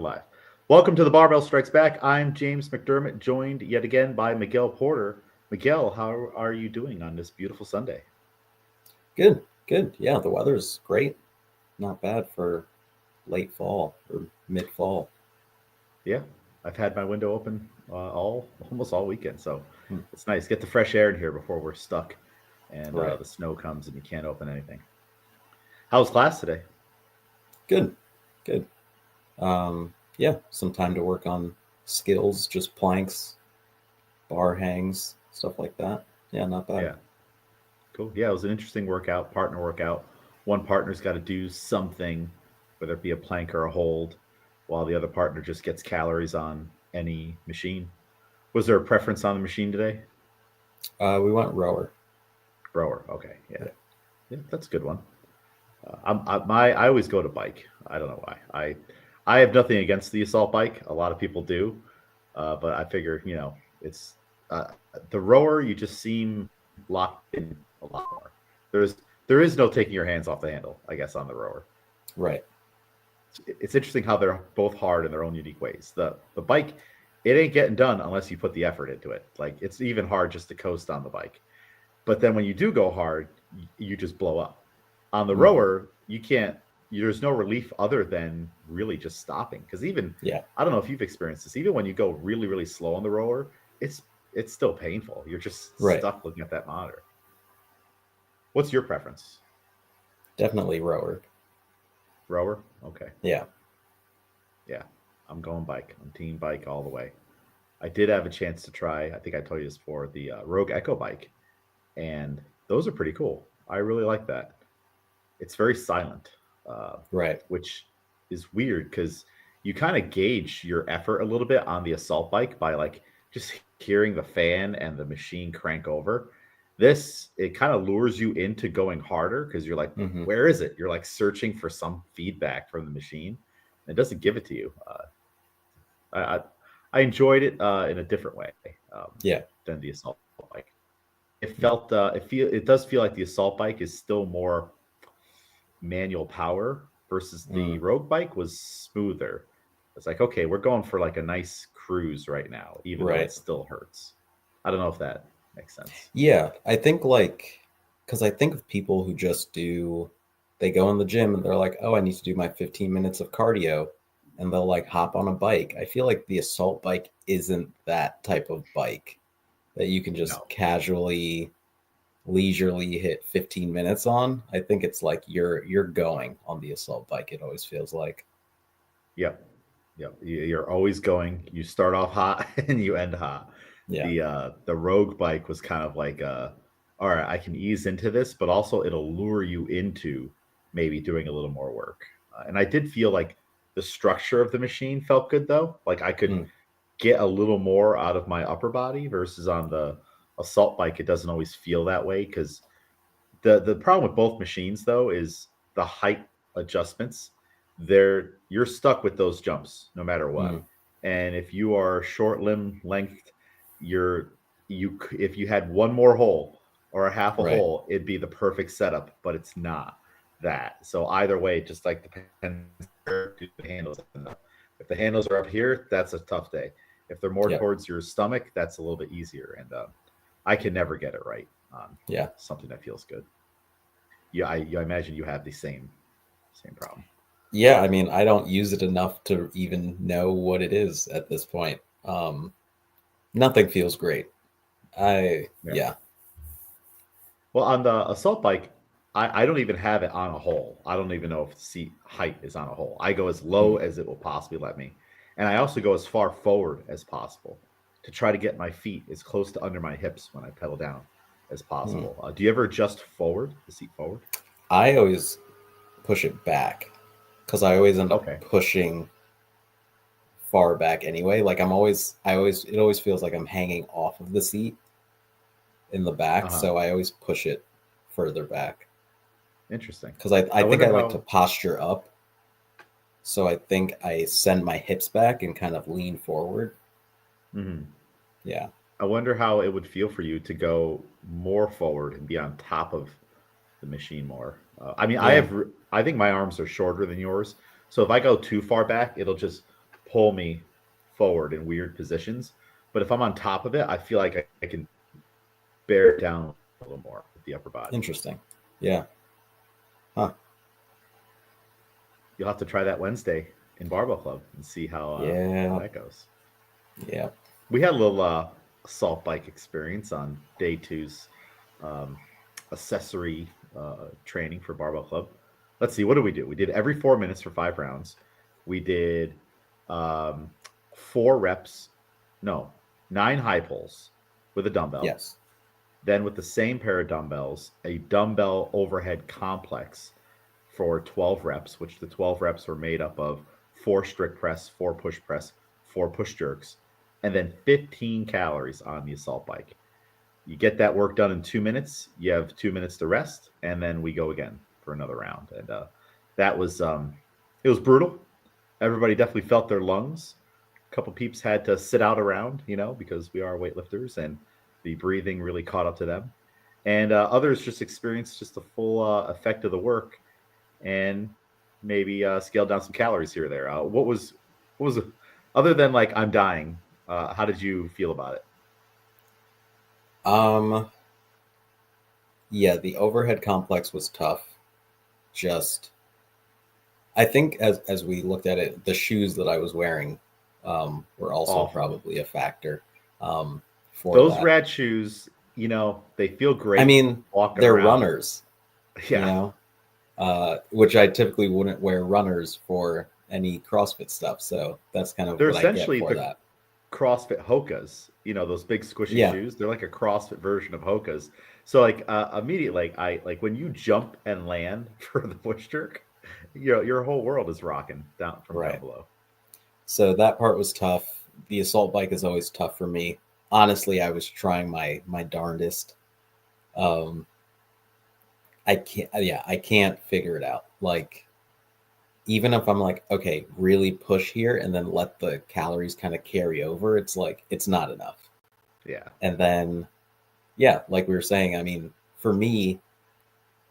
live. Welcome to the Barbell Strikes Back. I'm James McDermott, joined yet again by Miguel Porter. Miguel, how are you doing on this beautiful Sunday? Good, good. Yeah, the weather's great. Not bad for late fall or mid fall. Yeah, I've had my window open almost all weekend, so Hmm. it's nice. Get the fresh air in here before we're stuck and Right. the snow comes and you can't open anything. How was class today? Good, good. Yeah, some time to work on skills, just planks, bar hangs, stuff like that. Yeah, not bad. Yeah, cool. Yeah, it was an interesting workout, partner workout. One partner's got to do something, whether it be a plank or a hold, while the other partner just gets calories on any machine. Was there a preference on the machine today? We went rower. Rower. Okay. Yeah. Yeah. Yeah, that's a good one. I always go to bike. I don't know why. I have nothing against the assault bike. A lot of people do, but I figure it's uh, the rower. You just seem locked in a lot more. There's there is no taking your hands off the handle. I guess on the rower. Right. It's interesting how they're both hard in their own unique ways. The bike, it ain't getting done unless you put the effort into it. Like it's even hard just to coast on the bike. But then when you do go hard, you just blow up. On the Hmm. rower, you can't. There's no relief other than really just stopping. Because even Yeah. I don't know if you've experienced this. Even when you go really really slow on the rower, it's it's still painful. You're just Right. stuck looking at that monitor. What's your preference? Definitely rower. Rower? Okay. Yeah. Yeah. I'm going bike. I'm team bike all the way. I did have a chance to try. I think I told you this before. The Rogue Echo bike, and those are pretty cool. I really like that. It's very silent, uh, Right. which is weird because you kind of gauge your effort a little bit on the assault bike by like just hearing the fan and the machine crank over. This it kind of lures you into going harder because you're like, Hmm. where is it? You're like searching for some feedback from the machine. And it doesn't give it to you. I, I I enjoyed it in a different way Yeah. than the assault bike. It does feel like the assault bike is still more manual power versus Mm. the road bike was smoother. It's like, okay, we're going for like a nice cruise right now, even though it Right. still hurts. I don't know if that makes sense. Yeah, I think because I think of people who just they go in the gym and they're like, oh, I need to do my 15 minutes of cardio, and they'll like hop on a bike. I feel like the assault bike isn't that type of bike that you can just No. casually, leisurely hit 15 minutes on. I think it's like you're going on the assault bike. It always feels like. Yep. Yep. You're always going. You start off hot and you end hot. Yeah. The Rogue bike was kind of like all right, I can ease into this, but also it'll lure you into maybe doing a little more work. And I did feel like the structure of the machine felt good though. Like I could Mm. get a little more out of my upper body versus on the assault bike. It doesn't always feel that way because the problem with both machines though is the height adjustments. You're stuck with those jumps no matter what. Mm. And if you are short limb length, you're if you had one more hole or a half a Right. hole, it'd be the perfect setup, but it's not that. So either way, it just like depends where do the handles end up. If the handles are up here, that's a tough day. If they're more Yep. towards your stomach, that's a little bit easier. And I can never get it right on Yeah. something that feels good. Yeah, I imagine you have the same problem. Yeah, I mean, I don't use it enough to even know what it is at this point. Nothing feels great. Yeah. Yeah. Well, on the assault bike, I don't even have it on a hole. I don't even know if the seat height is on a hole. I go as low Mm. as it will possibly let me. And I also go as far forward as possible to try to get my feet as close to under my hips when I pedal down as Mm. possible. Do you ever adjust forward, the seat forward? I always push it back because I always end up Okay. pushing far back anyway. Like it always feels like I'm hanging off of the seat in the back. Uh-huh. So I always push it further back Interesting. because I I think wonder I like to how. posture up. So I think I send my hips back and kind of lean forward. Mhm. Yeah. I wonder how it would feel for you to go more forward and be on top of the machine more. I mean, Yeah. I think my arms are shorter than yours, so if I go too far back, it'll just pull me forward in weird positions. But if I'm on top of it, I feel like I can bear it down a little more with the upper body. Interesting. Yeah. Huh. You'll have to try that Wednesday in Barbell Club and see how Yeah. that goes. Yeah. We had a little assault bike experience on day two's um, accessory training for Barbell Club. Let's see, what did we do? We did every 4 minutes for 5 rounds. We did um, 4 reps, no, 9 high pulls with a dumbbell. Yes. Then with the same pair of dumbbells, a dumbbell overhead complex for 12 reps, which the 12 reps were made up of 4 strict press, 4 push press, 4 push jerks, and then 15 calories on the assault bike. You get that work done in 2 minutes. You have 2 minutes to rest, and then we go again for another round. And that was it was brutal. Everybody definitely felt their lungs. A couple peeps had to sit out around, because we are weightlifters, and the breathing really caught up to them. And others just experienced just the full effect of the work, and maybe scaled down some calories here or there. What was other than like I'm dying? How did you feel about it? Um, yeah, the overhead complex was tough. Just I think as we looked at it, the shoes that I was wearing were also Awful. probably a factor for Those that. rad shoes, they feel I great mean, walking they're around. runners, you Yeah, know, which I typically wouldn't wear runners for any CrossFit stuff. So that's kind of they're what I get essentially for the that. CrossFit Hokas. Those big squishy Yeah, shoes. They're like a CrossFit version of Hokas. So like immediately, like I like when you jump and land for the push jerk, your whole world is rocking down from down right. below. So that part was tough. The assault bike is always tough for me. Honestly, I was trying my darndest. Um, I can't. Yeah, I can't figure it out. Like even if I'm like, okay, really push here and then let the calories kind of carry over, it's like it's not enough. Yeah. And then, yeah, like we were saying, I mean, for me,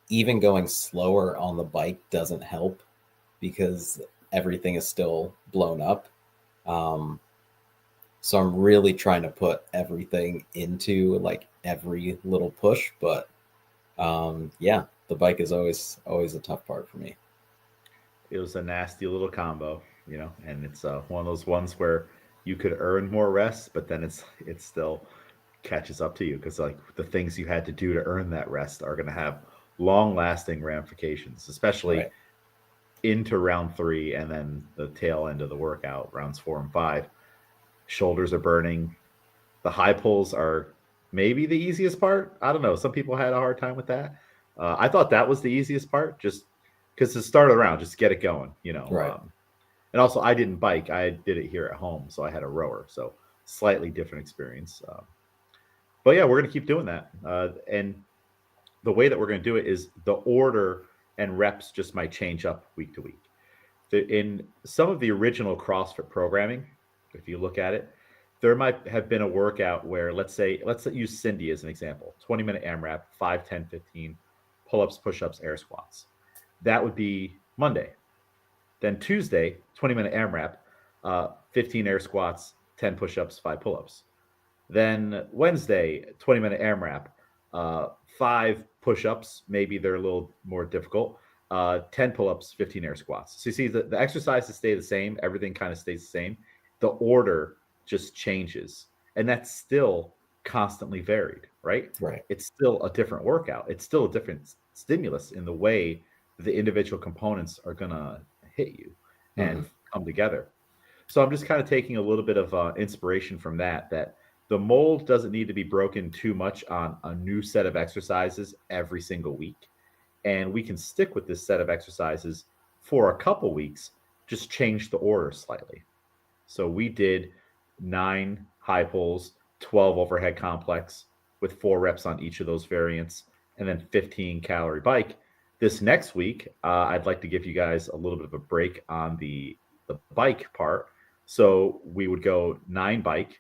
even going slower on the bike doesn't help because everything is still blown up. Um, so I'm really trying to put everything into like every little push, but yeah, the bike is always a tough part for me. It was a nasty little combo, and it's one of those ones where you could earn more rest, but then it still catches up to you because like the things you had to do to earn that rest are going to have long lasting ramifications, especially Right. into round three and then the tail end of the workout, rounds 4 and 5. Shoulders are burning. The high pulls are maybe the easiest part. I don't know. Some people had a hard time with that. I thought that was the easiest part, just because to start around, just get it going. Right. And also, I didn't bike; I did it here at home, so I had a rower, so slightly different experience. But yeah, we're gonna keep doing that, and the way that we're gonna do it is the order and reps just might change up week to week. In some of the original CrossFit programming, if you look at it, there might have been a workout where let's use Cindy as an example. 20-minute AMRAP, 5, 10, 15, pull-ups, push-ups, air squats. That would be Monday. Then Tuesday, 20-minute AMRAP, 15 air squats, 10 push-ups, 5 pull-ups. Then Wednesday, 20-minute AMRAP, 5 push-ups, maybe they're a little more difficult, 10 pull-ups, 15 air squats. So you see the exercises stay the same, everything kind of stays the same. The order just changes. And that's still constantly varied, right? Right. It's still a different workout. It's still a different stimulus in the way the individual components are going to hit you and Hmm. come together. So I'm just kind of taking a little bit of inspiration from that the mold doesn't need to be broken too much on a new set of exercises every single week. And we can stick with this set of exercises for a couple weeks, just change the order slightly. So we did 9 high pulls, 12 overhead complex with 4 reps on each of those variants, and then 15 calorie bike. This next week, I'd like to give you guys a little bit of a break on the bike part. So we would go 9 bike,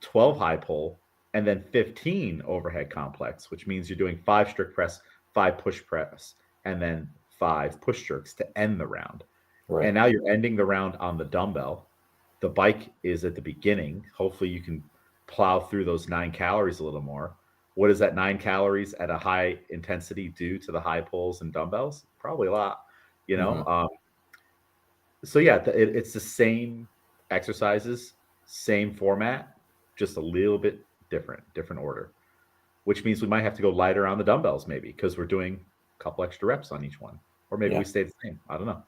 12 high pull, and then 15 overhead complex, which means you're doing 5 strict press, 5 push press, and then 5 push jerks to end the round. And Right. now you're ending the round on the dumbbell. The bike is at the beginning. Hopefully you can plow through those 9 calories a little more. What does that 9 calories at a high intensity do to the high pulls and dumbbells? Probably a lot, you know? Hmm. So yeah, it's the same exercises, same format, just a little bit different order, which means we might have to go lighter on the dumbbells maybe because we're doing a couple extra reps on each one. Or maybe Yeah. we stay the same. I don't know.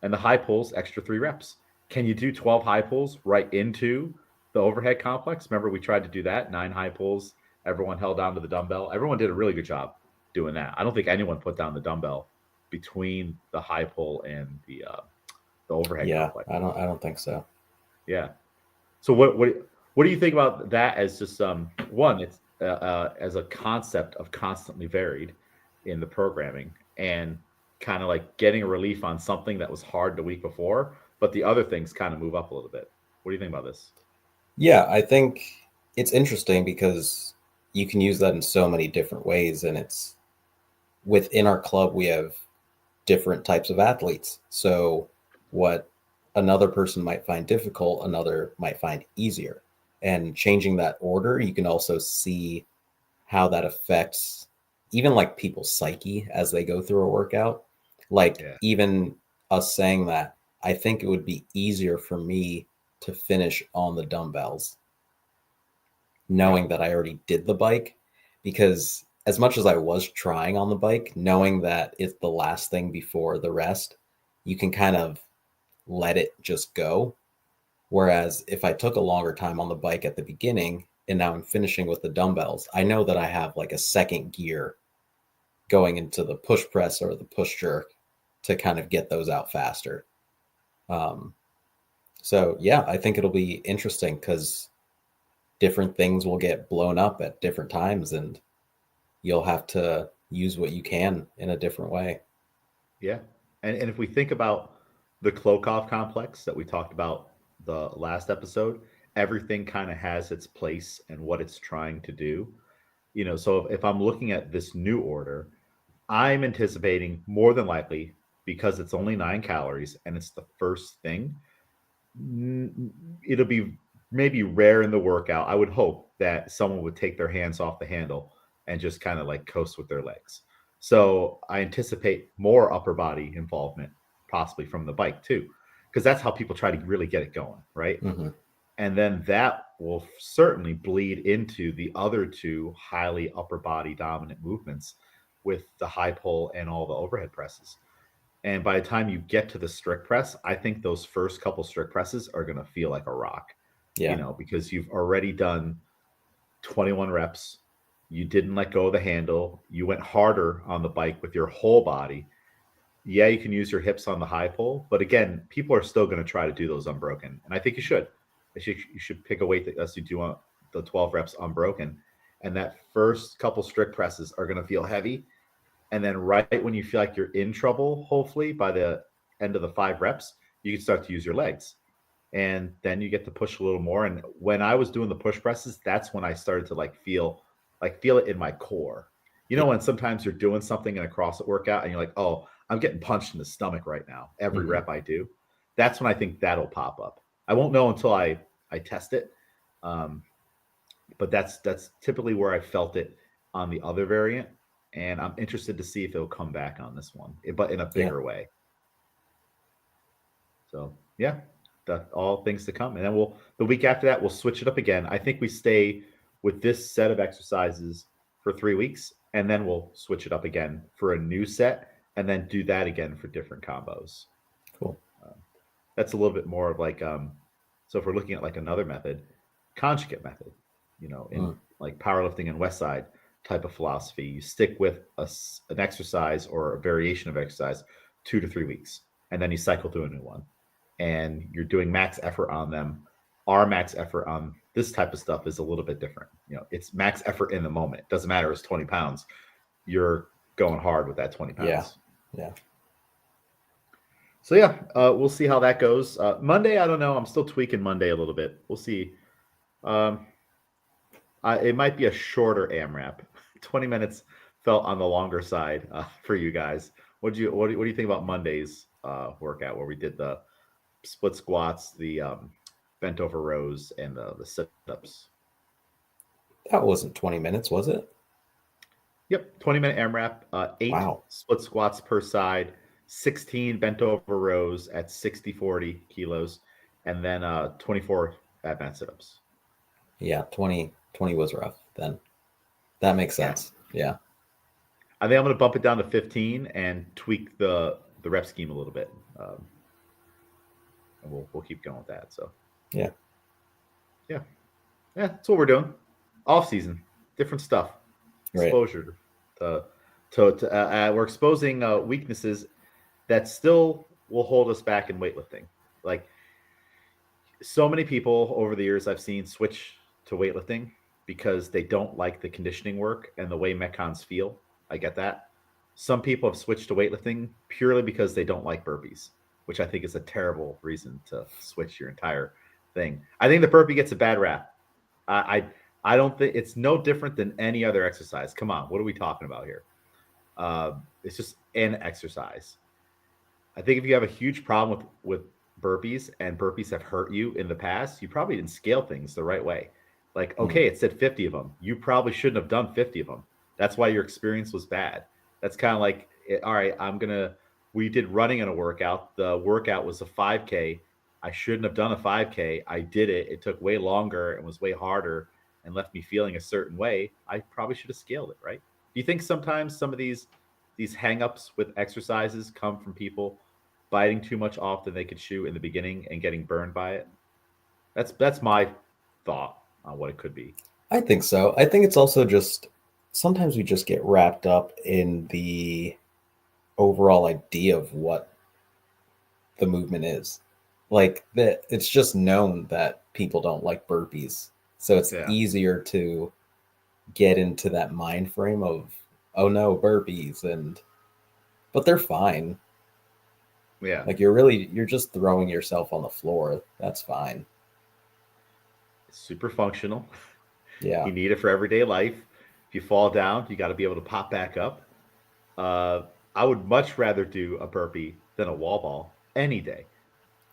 And the high pulls, extra 3 reps. Can you do 12 high pulls right into the overhead complex? Remember, we tried to do that 9 high pulls. Everyone held on to the dumbbell. Everyone did a really good job doing that. I don't think anyone put down the dumbbell between the high pull and the overhead Yeah. complex. I don't think so. Yeah. So what do you think about that as just one? It's as a concept of constantly varied in the programming and kind of like getting a relief on something that was hard the week before, but the other things kind of move up a little bit. What do you think about this? Yeah, I think it's interesting because you can use that in so many different ways. And it's within our club, we have different types of athletes. So, what another person might find difficult, another might find easier. And changing that order, you can also see how that affects even like people's psyche as they go through a workout. Like, Yeah. even us saying that, I think it would be easier for me to finish on the dumbbells Yeah. knowing that I already did the bike, because as much as I was trying on the bike, knowing that it's the last thing before the rest, you can kind of let it just go. Whereas if I took a longer time on the bike at the beginning and now I'm finishing with the dumbbells, I know that I have like a second gear going into the push press or the push jerk to kind of get those out faster. Um, so yeah, I think it'll be interesting because different things will get blown up at different times and you'll have to use what you can in a different way. Yeah. And if we think about the Klokov complex that we talked about the last episode, everything kind of has its place and what it's trying to do. So if I'm looking at this new order, I'm anticipating more than likely because it's only 9 calories and it's the first thing. It'll be maybe rare in the workout. I would hope that someone would take their hands off the handle and just kind of like coast with their legs. So I anticipate more upper body involvement, possibly from the bike too, because that's how people try to really get it going, right? Mm-hmm. And then that will certainly bleed into the other two highly upper body dominant movements with the high pull and all the overhead presses. And by the time you get to the strict press, I think those first couple strict presses are going to feel like a rock, Yeah. because you've already done 21 reps. You didn't let go of the handle. You went harder on the bike with your whole body. Yeah, you can use your hips on the high pull, but again, people are still going to try to do those unbroken. And I think you should. You should pick a weight that as you do on the 12 reps unbroken. And that first couple strict presses are going to feel heavy. And then right when you feel like you're in trouble, hopefully by the end of the 5 reps, you can start to use your legs. And then you get to push a little more. And when I was doing the push presses, that's when I started to feel it in my core. Yeah. When sometimes you're doing something in a CrossFit workout and you're like, oh, I'm getting punched in the stomach right now. Every Mm-hmm. rep I do. That's when I think that'll pop up. I won't know until I test it. Um, but that's typically where I felt it on the other variant, and I'm interested to see if it'll come back on this one, but in a Yeah. bigger way. So yeah, that all things to come, and then the week after that we'll switch it up again. I think we stay with this set of exercises for 3 weeks, and then we'll switch it up again for a new set, and then do that again for different combos. Cool. That's a little bit more of like so if we're looking at like another method, conjugate method, in Mm. like powerlifting and West Side type of philosophy, you stick with an exercise or a variation of exercise 2 to 3 weeks, and then you cycle through a new one, and you're doing max effort on them. Our max effort on this type of stuff is a little bit different. It's max effort in the moment. It doesn't matter. It's 20 pounds. You're going hard with that 20 Yeah. pounds. Yeah. So yeah, we'll see how that goes. Monday, I don't know. I'm still tweaking Monday a little bit. We'll see. Um, it might be a shorter AMRAP. 20 minutes felt on the longer side for you guys. What do you think about Monday's workout where we did the split squats, the bent over rows and the sit-ups. That wasn't 20 minutes, was it? Yep, 20-minute AMRAP, 8 Wow. split squats per side, 16 bent over rows at 60-40 kilos, and then 24 ab mat sit-ups. Yeah, 20 was rough then. That makes Yeah. sense. Yeah. I think I'm going to bump it down to 15 and tweak the rep scheme a little bit. And we'll keep going with that. So Yeah. yeah, that's what we're doing. Off season, different stuff, Right. exposure. To, we're exposing weaknesses that still will hold us back in weightlifting. Like so many people over the years I've seen switch to weightlifting because they don't like the conditioning work and the way metcons feel. I get that. Some people have switched to weightlifting purely because they don't like burpees, which I think is a terrible reason to switch your entire thing. I think the burpee gets a bad rap. I I don't think it's no different than any other exercise. Come on, what are we talking about here? It's just an exercise. I think if you have a huge problem with burpees and burpees have hurt you in the past, you probably didn't scale things the right way. Like, Mm. okay, it said 50 of them. You probably shouldn't have done 50 of them. That's why your experience was bad. That's kind of like, all right, we did running in a workout. The workout was a 5K. I shouldn't have done a 5K. I did it. It took way longer and was way harder and left me feeling a certain way. I probably should have scaled it, right? Do you think sometimes some of these hangups with exercises come from people biting too much off than they could chew in the beginning and getting burned by it? That's my thought on what it could be. I think so. I think it's also just sometimes we just get wrapped up in the overall idea of what the movement is. Like that it's just known that people don't like burpees. So it's Yeah, easier to get into that mind frame of oh no, burpees and but they're fine. yeah. Like you're just throwing yourself on the floor. That's fine. It's super functional. Yeah. You need it for everyday life. If you fall down, you got to be able to pop back up. Uh, I would much rather do a burpee than a wall ball any day.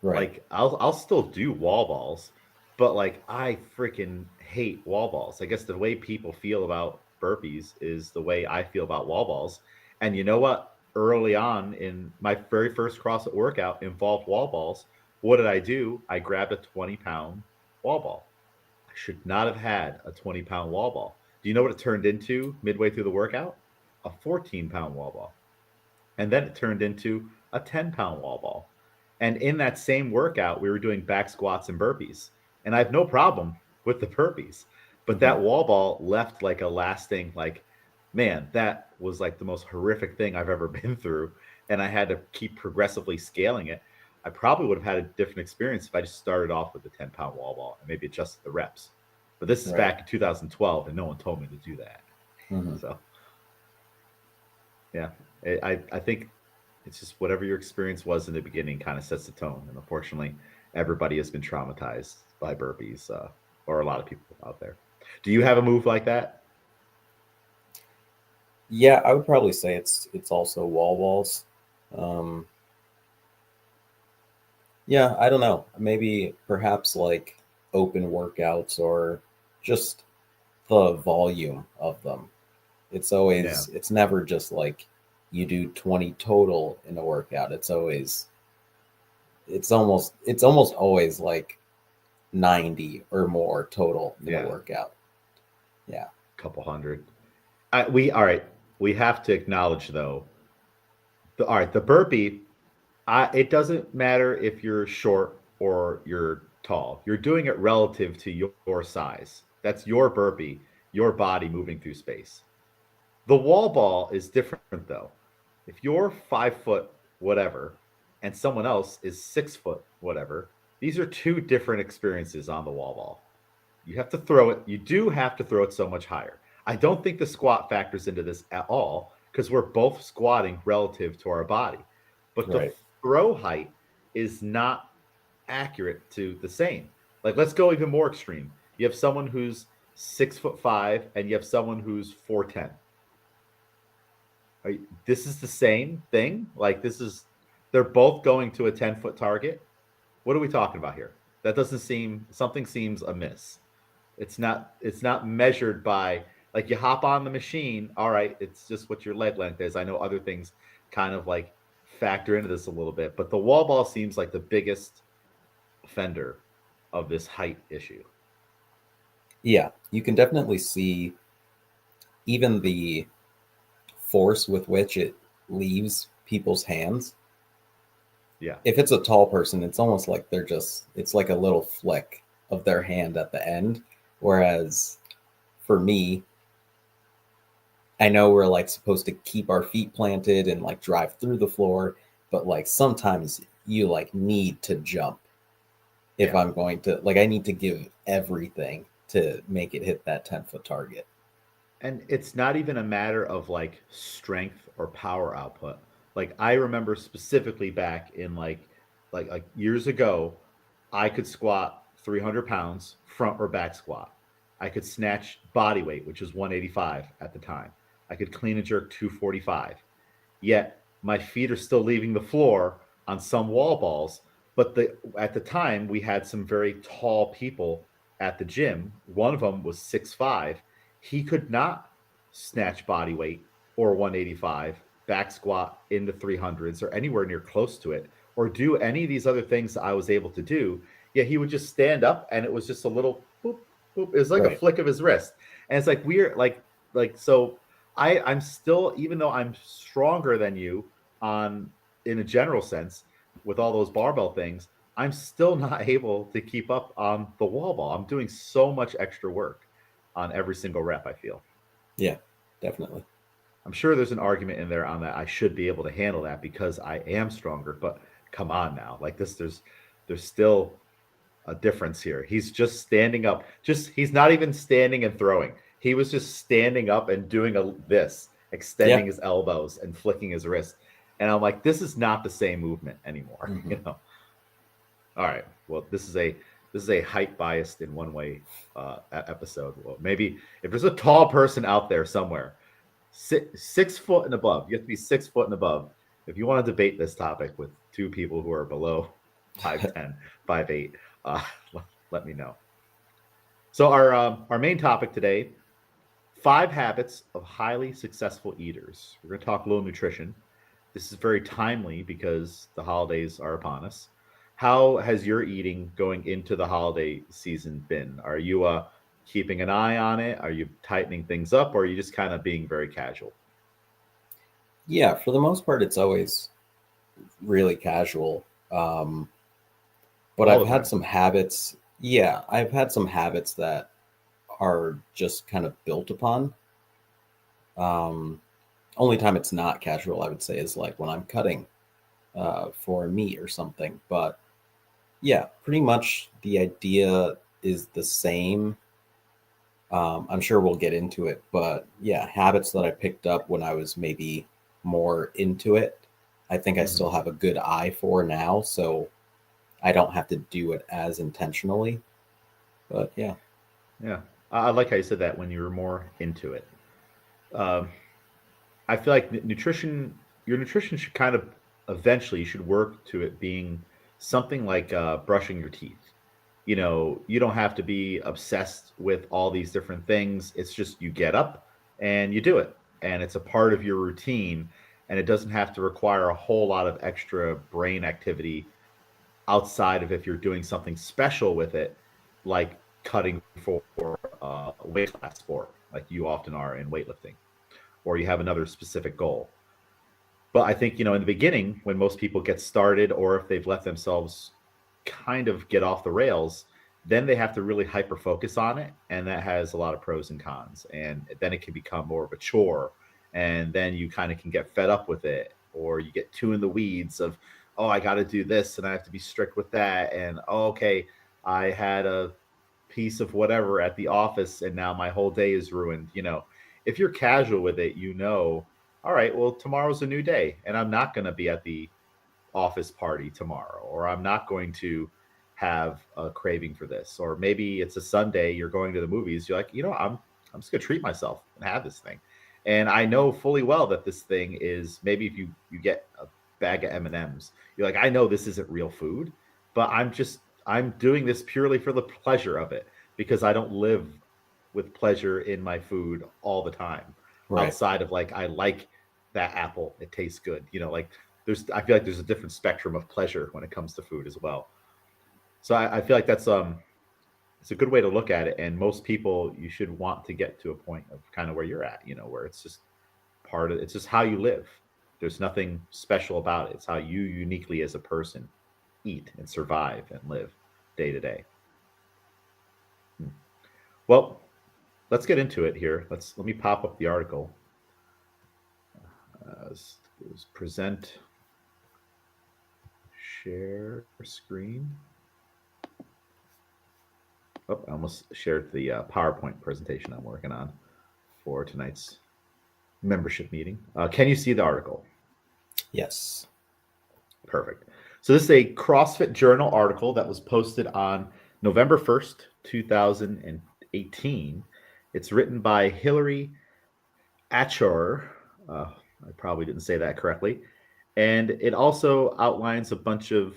Right. Like I'll still do wall balls, but like I freaking hate wall balls. I guess the way people feel about burpees is the way I feel about wall balls. And you know what? Early on in my very first CrossFit workout involved wall balls. What did I do? I grabbed a 20-pound wall ball. I should not have had a 20-pound wall ball. Do you know what it turned into midway through the workout? A 14-pound wall ball. And then it turned into a 10-pound wall ball. And in that same workout, we were doing back squats and burpees. And I have no problem with the burpees. But Hmm. that wall ball left like a lasting, like, man, that was like the most horrific thing I've ever been through. And I had to keep progressively scaling it. I probably would have had a different experience if I just started off with the 10-pound wall ball and maybe adjusted the reps. But this is Right. back in 2012, and no one told me to do that. Hmm. So, yeah, I think it's just whatever your experience was in the beginning kind of sets the tone. And unfortunately, everybody has been traumatized by burpees, or a lot of people out there. Do you have a move like that? Yeah, I would probably say it's also wall balls. Um, yeah, I don't know. Maybe perhaps like open workouts or just the volume of them. Yeah, It's never just like you do 20 total in a workout. It's almost always like 90 or more total in a yeah, workout. Yeah. couple hundred. All right. We have to acknowledge though. All right, the burpee. It doesn't matter if you're short or you're tall. You're doing it relative to your size. That's your burpee, your body moving through space. The wall ball is different though. If you're 5 foot whatever and someone else is 6 foot whatever, these are two different experiences on the wall ball. You have to throw it. You do have to throw it so much higher. I don't think the squat factors into this at all because we're both squatting relative to our body. But the Right. throw height is not accurate to the same. Like, let's go even more extreme. You have someone who's 6'5" and you have someone who's 4'10". This is the same thing. Like, they're both going to a 10-foot target. What are we talking about here? That doesn't seem, something seems amiss. It's not measured by, like, you hop on the machine, all right, it's just what your leg length is. I know other things kind of like factor into this a little bit, but the wall ball seems like the biggest offender of this height issue. Yeah, you can definitely see even the force with which it leaves people's hands. Yeah. If it's a tall person, it's almost like it's like a little flick of their hand at the end. Whereas for me, I know we're like supposed to keep our feet planted and like drive through the floor, but like sometimes you like need to jump if Yeah. I'm going to, like, I need to give everything to make it hit that 10-foot target. And it's not even a matter of like strength or power output. Like, I remember specifically back in like years ago, I could squat 300 pounds front or back squat. I could snatch body weight, which was 185 at the time. I could clean and jerk 245. Yet my feet are still leaving the floor on some wall balls. But at the time, we had some very tall people at the gym. One of them was 6'5". He could not snatch body weight or 185, back squat into 300s or anywhere near close to it, or do any of these other things that I was able to do. Yeah, he would just stand up and it was just a little boop, boop. It was like a Right. flick of his wrist. And it's like we're like so I'm still, even though I'm stronger than you on, in a general sense, with all those barbell things, I'm still not able to keep up on the wall ball. I'm doing so much extra work on every single rep, I feel. Yeah, definitely. I'm sure there's an argument in there on that. I should be able to handle that because I am stronger, but come on now. Like this, there's still a difference here. He's just standing up. Just he's not even standing and throwing. He was just standing up and doing this, Yeah. extending his elbows and flicking his wrist. And I'm like, this is not the same movement anymore. Hmm. You know. All right. Well, this is a height biased in one way episode. Well, maybe if there's a tall person out there somewhere, 6 foot and above, you have to be 6 foot and above. If you want to debate this topic with two people who are below 5'10", 5'8", uh, let me know. So our main topic today: 5 habits of highly successful eaters. We're going to talk a little nutrition. This is very timely because the holidays are upon us. How has your eating going into the holiday season been? Are you keeping an eye on it? Are you tightening things up, or are you just kind of being very casual? Yeah, for the most part, it's always really casual. Um, but All I've the had time. some habits. Yeah, I've had some habits that are just kind of built upon. Um, Only time it's not casual, I would say, is like when I'm cutting for meat or something. But yeah, pretty much the idea is the same. I'm sure we'll get into it, but yeah, habits that I picked up when I was maybe more into it, I think I Hmm. still have a good eye for now, so I don't have to do it as intentionally. But yeah, Yeah, I like how you said that when you were more into it. Um, I feel like your nutrition should kind of eventually you should work to it being something like brushing your teeth. You know, you don't have to be obsessed with all these different things. It's just you get up and you do it, and it's a part of your routine, and it doesn't have to require a whole lot of extra brain activity outside of if you're doing something special with it, like cutting for a weight class sport, like you often are in weightlifting, or you have another specific goal. But I think, in the beginning, when most people get started, or if they've let themselves kind of get off the rails, then they have to really hyper focus on it. And that has a lot of pros and cons. And then it can become more of a chore. And then you kind of can get fed up with it, or you get too in the weeds of, oh, I got to do this and I have to be strict with that. And, oh, okay, I had a piece of whatever at the office and now my whole day is ruined. If you're casual with it, all right, well, tomorrow's a new day, and I'm not going to be at the office party tomorrow, or I'm not going to have a craving for this. Or maybe it's a Sunday, you're going to the movies, you're like, I'm just going to treat myself and have this thing. And I know fully well that this thing is, maybe if you get a bag of M&Ms, you're like, I know this isn't real food, but I'm just I'm doing this purely for the pleasure of it because I don't live with pleasure in my food all the time. Right. Outside of like I like that apple, it tastes good. Like I feel like there's a different spectrum of pleasure when it comes to food as well. So I feel like that's it's a good way to look at it. And most people, you should want to get to a point of kind of where you're at, where it's just it's just how you live. There's nothing special about it. It's how you uniquely as a person eat and survive and live day to day. Well, let's get into it here. Let me pop up the article. Present, share screen. Oh, I almost shared the PowerPoint presentation I'm working on for tonight's membership meeting. Can you see the article? Yes. Perfect. So this is a CrossFit Journal article that was posted on November 1st, 2018. It's written by Hilary Achauer. I probably didn't say that correctly. And it also outlines a bunch of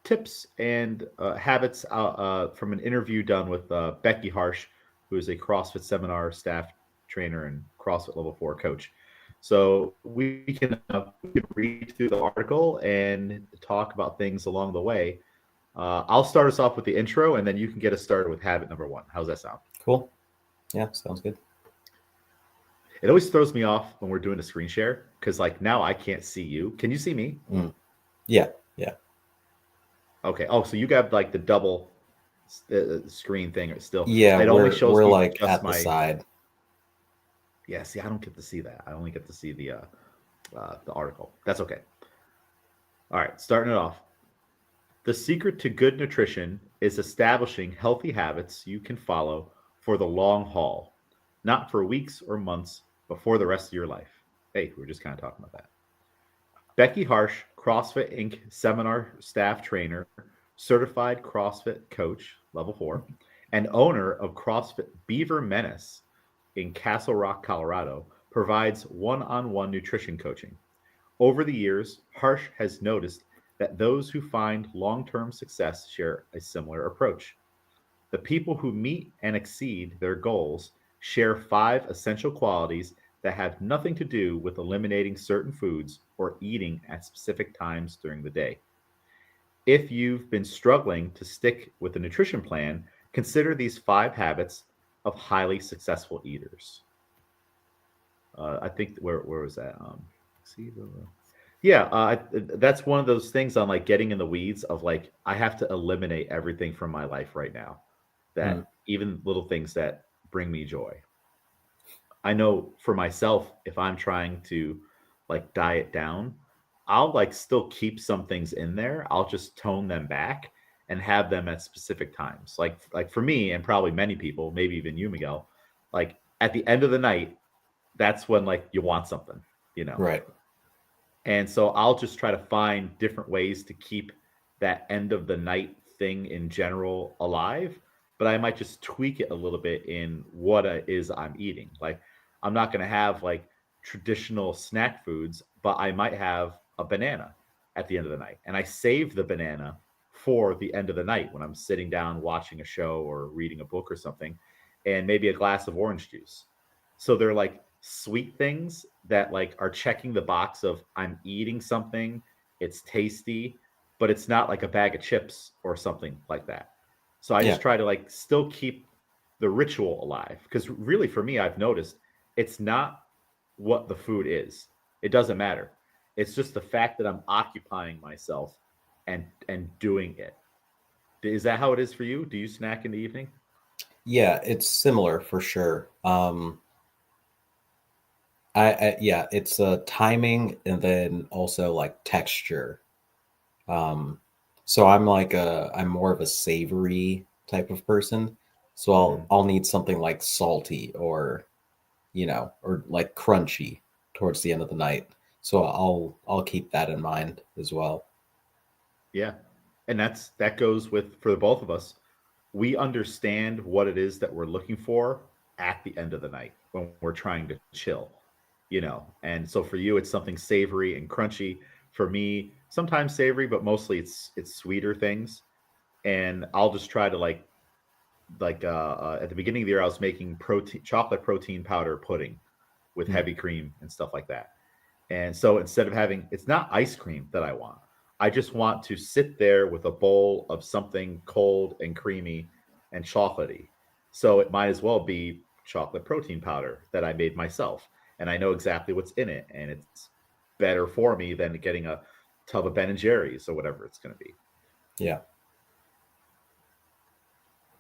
tips and habits from an interview done with Becky Harsh, who is a CrossFit seminar staff trainer and CrossFit Level 4 coach. So we can read through the article and talk about things along the way. I'll start us off with the intro, and then you can get us started with habit number 1. How's that sound? Cool. Yeah, sounds good. It always throws me off when we're doing a screen share because, like, now I can't see you. Can you see me? Yeah. Okay. Oh, so you got like the double screen thing still. Yeah, It only shows we're me like just at the side. Yeah, see, I don't get to see that. I only get to see the article. That's okay. All right, starting it off. The secret to good nutrition is establishing healthy habits you can follow for the long haul, not for weeks or months, but for the rest of your life. Hey, we were just kind of talking about that. Becky Harsh, CrossFit Inc. seminar staff trainer, certified CrossFit coach, level 4, and owner of CrossFit Beaver Menace in Castle Rock, Colorado, provides one on one nutrition coaching. Over the years, Harsh has noticed that those who find long term success share a similar approach. The people who meet and exceed their goals share 5 essential qualities that have nothing to do with eliminating certain foods or eating at specific times during the day. If you've been struggling to stick with a nutrition plan, consider these 5 habits of highly successful eaters. I think where was that? See the yeah, that's one of those things on like getting in the weeds of like I have to eliminate everything from my life right now. Mm. That even little things that bring me joy. I know for myself, if I'm trying to like diet down, I'll like still keep some things in there. I'll just tone them back and have them at specific times. Like for me and probably many people, maybe even you, Miguel, like at the end of the night, that's when like you want something. Right. And so I'll just try to find different ways to keep that end of the night thing in general alive, but I might just tweak it a little bit in what it is I'm eating. Like I'm not going to have like traditional snack foods, but I might have a banana at the end of the night. And I save the banana for the end of the night when I'm sitting down watching a show or reading a book or something, and maybe a glass of orange juice. So they're like sweet things that like are checking the box of I'm eating something, it's tasty, but it's not like a bag of chips or something like that. So I Yeah. just try to like still keep the ritual alive because really for me I've noticed it's not what the food is. It doesn't matter. It's just the fact that I'm occupying myself and doing it. Is that how it is for you? Do you snack in the evening? Yeah, it's similar for sure. Yeah, it's timing and then also like texture. Um, so I'm more of a savory type of person. So Mm-hmm. I'll need something like salty or or like crunchy towards the end of the night. So I'll keep that in mind as well. Yeah. And that goes with for the both of us. We understand what it is that we're looking for at the end of the night when we're trying to chill. And so for you it's something savory and crunchy. For me, sometimes savory, but mostly it's sweeter things. And I'll just try to at the beginning of the year, I was making chocolate protein powder pudding with Mm. heavy cream and stuff like that. And so instead of having, it's not ice cream that I want. I just want to sit there with a bowl of something cold and creamy and chocolatey. So it might as well be chocolate protein powder that I made myself. And I know exactly what's in it. And it's better for me than getting a tub of Ben and Jerry's or whatever it's going to be. Yeah.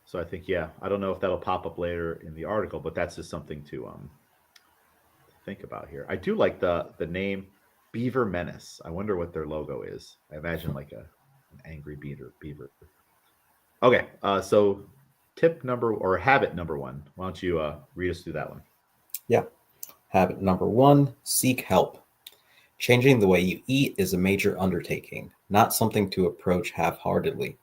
So I think, yeah, I don't know if that'll pop up later in the article, but that's just something to think about here. I do like the name Beaver Menace. I wonder what their logo is. I imagine like an angry beaver. Okay, so tip number or habit number one. Why don't you read us through that one? Yeah. Habit number 1, seek help. Changing the way you eat is a major undertaking, not something to approach half-heartedly.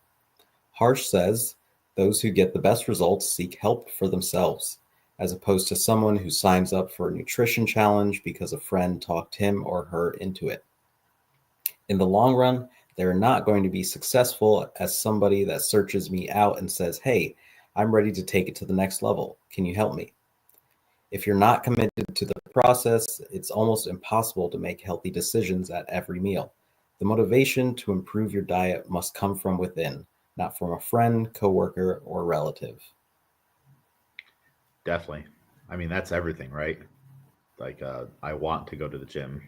Harsh says, those who get the best results seek help for themselves, as opposed to someone who signs up for a nutrition challenge because a friend talked him or her into it. In the long run, they're not going to be successful as somebody that searches me out and says, hey, I'm ready to take it to the next level. Can you help me? If you're not committed to the process, it's almost impossible to make healthy decisions at every meal. The motivation to improve your diet must come from within, not from a friend, coworker, or relative. Definitely. I mean, that's everything, right? Like, I want to go to the gym.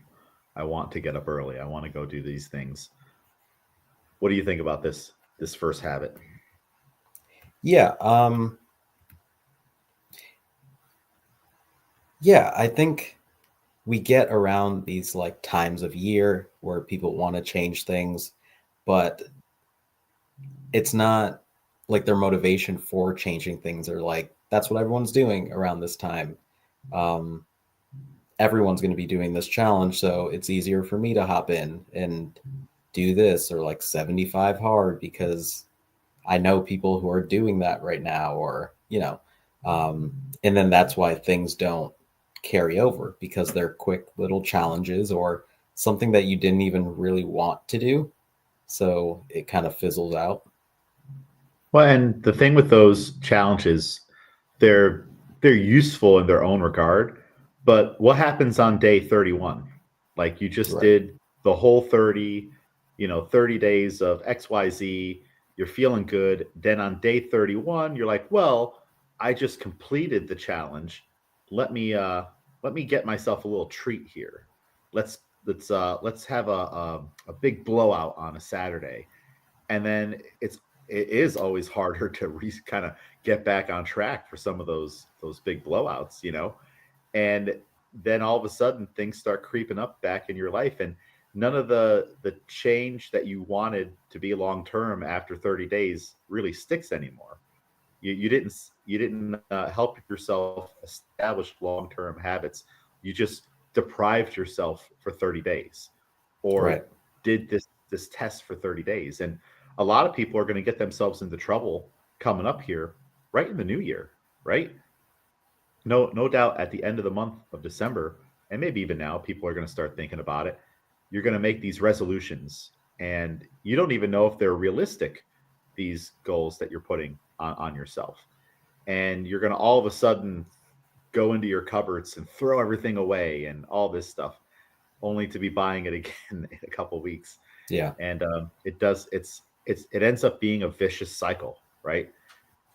I want to get up early. I want to go do these things. What do you think about this first habit? Yeah, I think we get around these like times of year where people want to change things, but it's not like their motivation for changing things are like that's what everyone's doing around this time. Um, Everyone's going to be doing this challenge, so it's easier for me to hop in and do this or like 75 hard because I know people who are doing that right now, or and then that's why things don't carry over because they're quick little challenges or something that you didn't even really want to do, so it kind of fizzles out. Well, and the thing with those challenges, they're they're useful in their own regard, but what happens on day 31? Like you just Right. did the whole 30, 30 days of XYZ, you're feeling good. Then on day 31, you're like, "Well, I just completed the challenge. Let me let me get myself a little treat here. Let's let's have a big blowout on a Saturday." And then it is always harder to kind of get back on track for some of those big blowouts, and then all of a sudden things start creeping up back in your life, and none of the change that you wanted to be long term after 30 days really sticks anymore. You didn't help yourself establish long term habits. You just deprived yourself for 30 days, Right. or did this test for 30 days. And a lot of people are going to get themselves into trouble coming up here right in the new year, right? No doubt at the end of the month of December, and maybe even now, people are going to start thinking about it. You're going to make these resolutions, and you don't even know if they're realistic, these goals that you're putting on yourself. And you're going to all of a sudden go into your cupboards and throw everything away and all this stuff, only to be buying it again in a couple weeks. Yeah. And it ends up being a vicious cycle, right?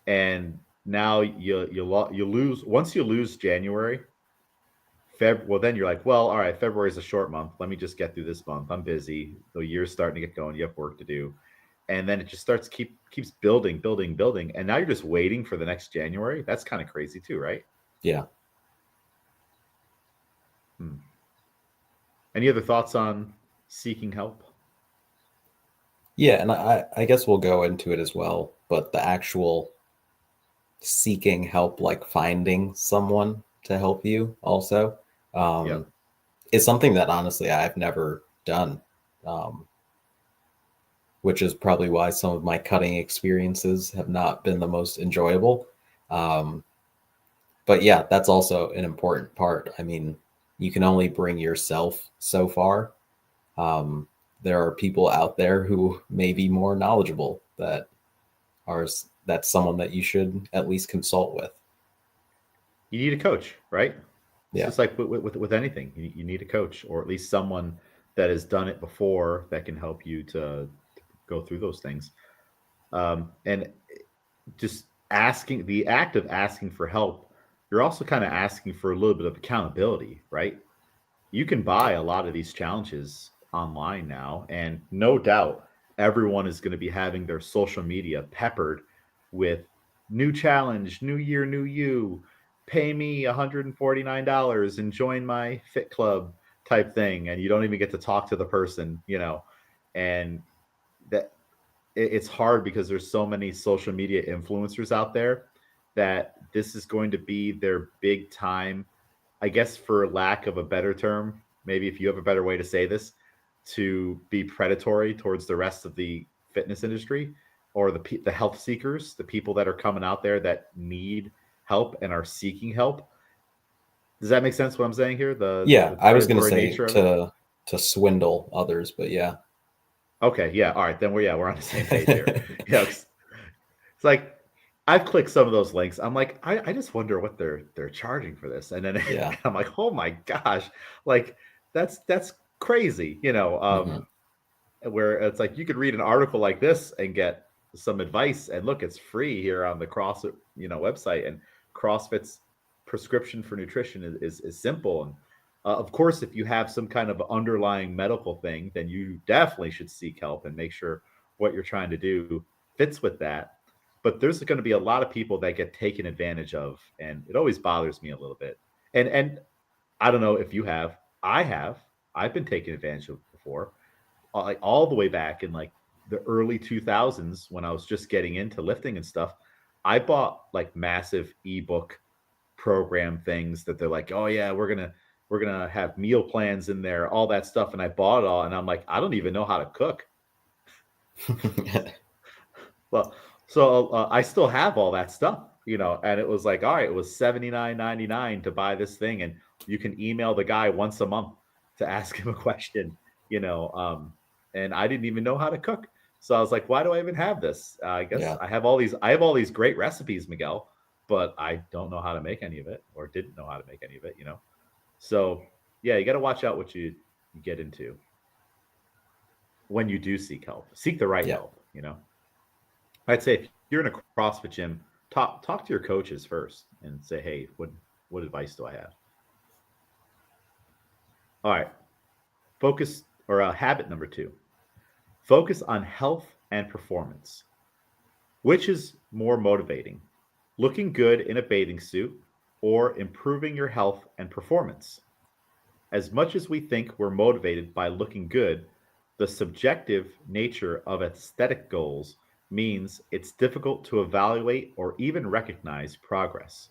And now you lose once you lose January, well then you're like, well, all right, February is a short month. Let me just get through this month. I'm busy. The year's starting to get going. You have work to do, and then it just keeps building, building, building, and now you're just waiting for the next January. That's kind of crazy too, right? Yeah. Hmm. Any other thoughts on seeking help? Yeah, and I guess we'll go into it as well, but the actual seeking help, like finding someone to help you also, um, Yep. is something that honestly I've never done, um, which is probably why some of my cutting experiences have not been the most enjoyable. Um, but yeah, that's also an important part. I mean, you can only bring yourself so far. Um, there are people out there who may be more knowledgeable that's someone that you should at least consult with. You need a coach, right? It's Yeah. just like with anything. You need a coach, or at least someone that has done it before that can help you to go through those things. And just asking, the act of asking for help, you're also kind of asking for a little bit of accountability, right? You can buy a lot of these challenges online now, and no doubt everyone is going to be having their social media peppered with new challenge, new year, new you, pay me $149 and join my fit club type thing, and you don't even get to talk to the person, and that it's hard because there's so many social media influencers out there that this is going to be their big time, I guess, for lack of a better term, maybe if you have a better way to say this, to be predatory towards the rest of the fitness industry, or the health seekers, the people that are coming out there that need help and are seeking help. Does that make sense what I'm saying here? Yeah, The I was going to predatory say nature of it? to swindle others, but yeah. Okay, yeah, all right, then we're on the same page here. Yeah, it's like I've clicked some of those links. I'm like, I just wonder what they're charging for this. And then Yeah. I'm like, oh my gosh, like that's crazy, Hmm. where it's like you could read an article like this and get some advice, and look, it's free here on the CrossFit, website, and CrossFit's prescription for nutrition is simple. And of course, if you have some kind of underlying medical thing, then you definitely should seek help and make sure what you're trying to do fits with that. But there's going to be a lot of people that get taken advantage of, and it always bothers me a little bit. And I don't know if you have. I've been taken advantage of before, like all the way back in like the early 2000s when I was just getting into lifting and stuff. I bought like massive ebook program things that they're like, oh yeah, we're gonna have meal plans in there, all that stuff, and I bought it all, and I'm like, I don't even know how to cook. Well, so I still have all that stuff, and it was like, all right, it was $79.99 to buy this thing, and you can email the guy once a month to ask him a question, and I didn't even know how to cook. So I was like, why do I even have this? I guess Yeah. I have all these great recipes, Miguel, but I don't know how to make any of it, or didn't know how to make any of it. So yeah, you got to watch out what you get into when you do seek help. Seek the right Yeah. help. I'd say if you're in a CrossFit gym, talk to your coaches first and say, hey, what advice do I have? All right, focus, or habit number 2: focus on health and performance. Which is more motivating, looking good in a bathing suit or improving your health and performance? As much as we think we're motivated by looking good, the subjective nature of aesthetic goals means it's difficult to evaluate or even recognize progress.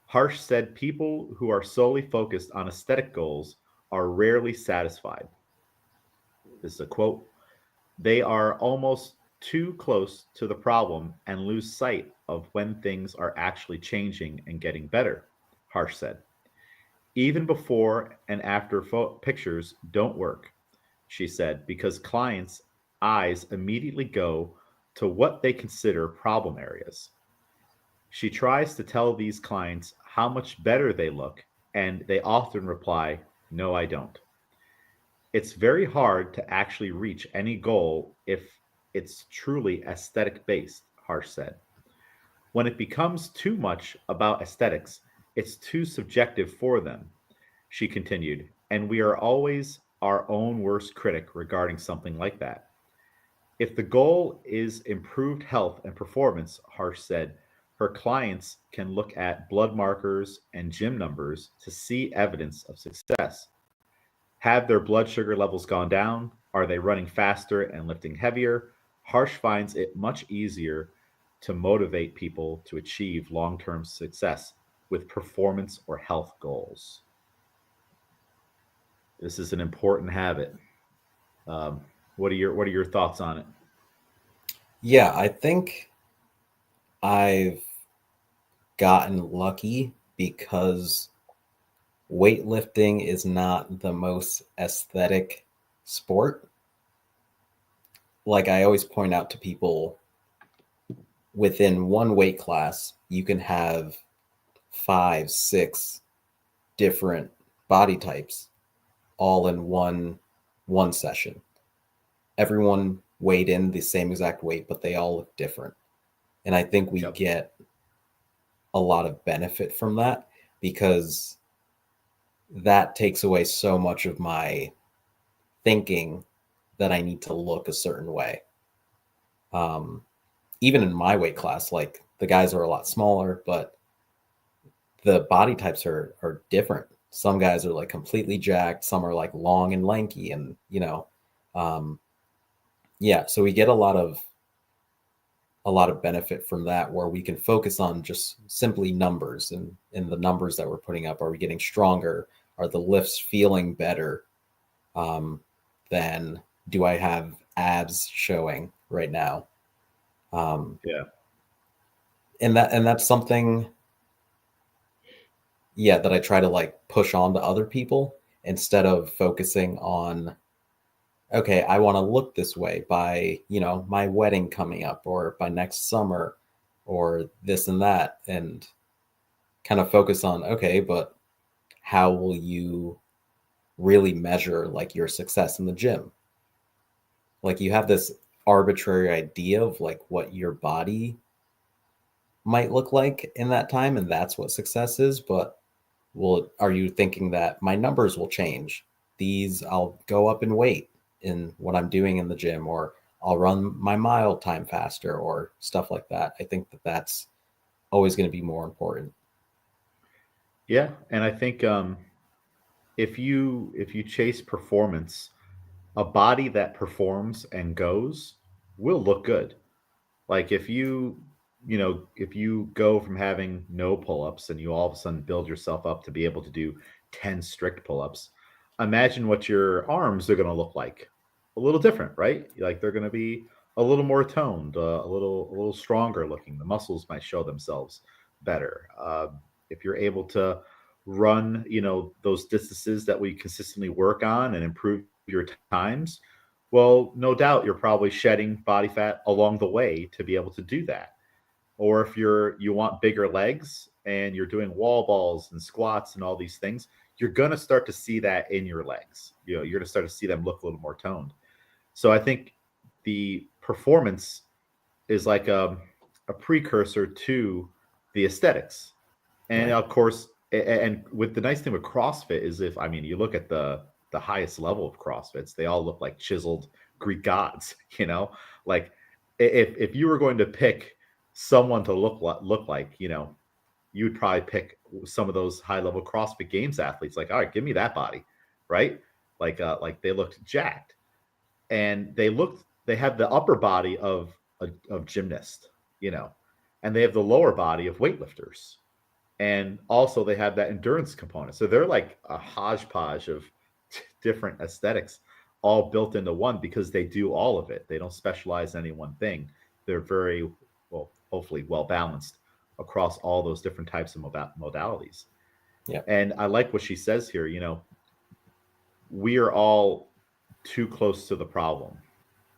Harsh said people who are solely focused on aesthetic goals are rarely satisfied. This is a quote. They are almost too close to the problem and lose sight of when things are actually changing and getting better, Harsh said. Even before and after pictures don't work, she said, because clients' eyes immediately go to what they consider problem areas. She tries to tell these clients how much better they look, and they often reply, no, I don't. It's very hard to actually reach any goal if it's truly aesthetic based, Harsh said. When it becomes too much about aesthetics, it's too subjective for them, she continued, and we are always our own worst critic regarding something like that. If the goal is improved health and performance, Harsh said, her clients can look at blood markers and gym numbers to see evidence of success. Have their blood sugar levels gone down? Are they running faster and lifting heavier? Harsh finds it much easier to motivate people to achieve long term success with performance or health goals. This is an important habit. Um, what are your thoughts on it? Yeah, I think I've gotten lucky because weightlifting is not the most aesthetic sport. like I always point out to people, within one weight class, you can have 5, 6 different body types all in one session. Everyone weighed in the same exact weight, but they all look different. And I think we Yep. get a lot of benefit from that, because that takes away so much of my thinking that I need to look a certain way. Um, Even in my weight class, like the guys are a lot smaller, but the body types are different. Some guys are like completely jacked, some are like long and lanky, and um, yeah. So we get a lot of benefit from that, where we can focus on just simply numbers, and the numbers that we're putting up. Are we getting stronger? Are the lifts feeling better? Um, than do I have abs showing right now? Um, Yeah. and that's something, yeah, that I try to like push on to other people, instead of focusing on, okay, I want to look this way by, my wedding coming up, or by next summer, or this and that, and kind of focus on, okay, but how will you really measure like your success in the gym? Like you have this arbitrary idea of like what your body might look like in that time, and that's what success is. But well, are you thinking that my numbers will change? These, I'll go up in weight in what I'm doing in the gym, or I'll run my mile time faster, or stuff like that. I think that that's always going to be more important. Yeah. And I think if you chase performance, a body that performs and goes will look good. Like if you go from having no pull-ups and you all of a sudden build yourself up to be able to do 10 strict pull-ups, imagine what your arms are going to look like. A little different, right? Like they're going to be a little more toned, a little stronger looking. The muscles might show themselves better. If you're able to run, those distances that we consistently work on and improve your times, well, no doubt you're probably shedding body fat along the way to be able to do that. Or if you want bigger legs and you're doing wall balls and squats and all these things, you're going to start to see that in your legs. You're going to start to see them look a little more toned. So I think the performance is like a precursor to the aesthetics. And Right. of course, and with the nice thing with CrossFit is, if I mean you look at the highest level of CrossFits, they all look like chiseled Greek gods. Like if you were going to pick someone to look like, you would probably pick some of those high level CrossFit Games athletes. Like, all right, give me that body, right? Like they looked jacked, and they have the upper body of gymnast, you know, and they have the lower body of weightlifters, and also they have that endurance component. So they're like a hodgepodge of different aesthetics all built into one, because they do all of it. They don't specialize in any one thing. They're very well, hopefully well balanced across all those different types of modalities. Yeah. And I like what she says here. We are all too close to the problem.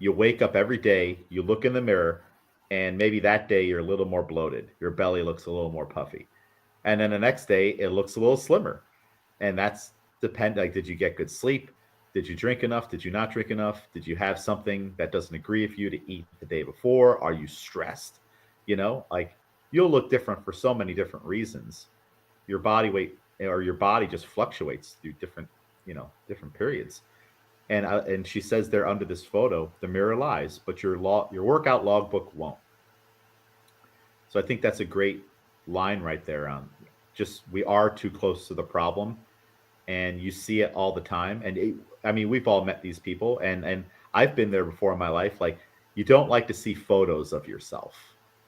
You wake up every day, you look in the mirror, and maybe that day you're a little more bloated. Your belly looks a little more puffy. And then the next day it looks a little slimmer. And that's like, did you get good sleep? Did you drink enough? Did you not drink enough? Did you have something that doesn't agree with you to eat the day before? Are you stressed? Like, you'll look different for so many different reasons. Your body weight or your body just fluctuates through different periods. And she says there under this photo, the mirror lies, but your workout logbook won't. So I think that's a great line right there on just, we are too close to the problem, and you see it all the time. And I mean, we've all met these people, and I've been there before in my life. Like, you don't like to see photos of yourself.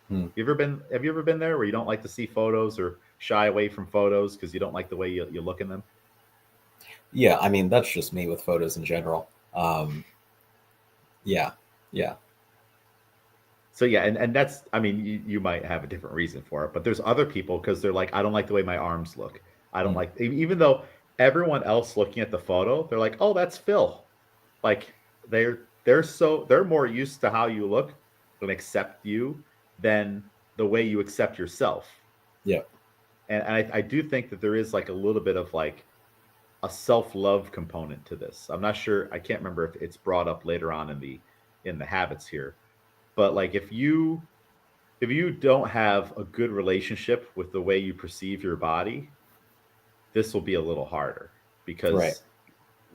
Hmm. Have you ever been there where you don't like to see photos, or shy away from photos because you don't like the way you look in them? Yeah. I mean, that's just me with photos in general. Yeah. Yeah. So yeah, and that's, I mean, you might have a different reason for it, but there's other people, because they're like, I don't like the way my arms look. I don't Hmm. like, even though everyone else looking at the photo, they're like, oh, that's Phil. Like, they're they're more used to how you look and accept you than the way you accept yourself. Yeah. And I do think that there is like a little bit of like a self-love component to this. I'm not sure, I can't remember if it's brought up later on in the habits here. But like if you don't have a good relationship with the way you perceive your body, this will be a little harder Right. because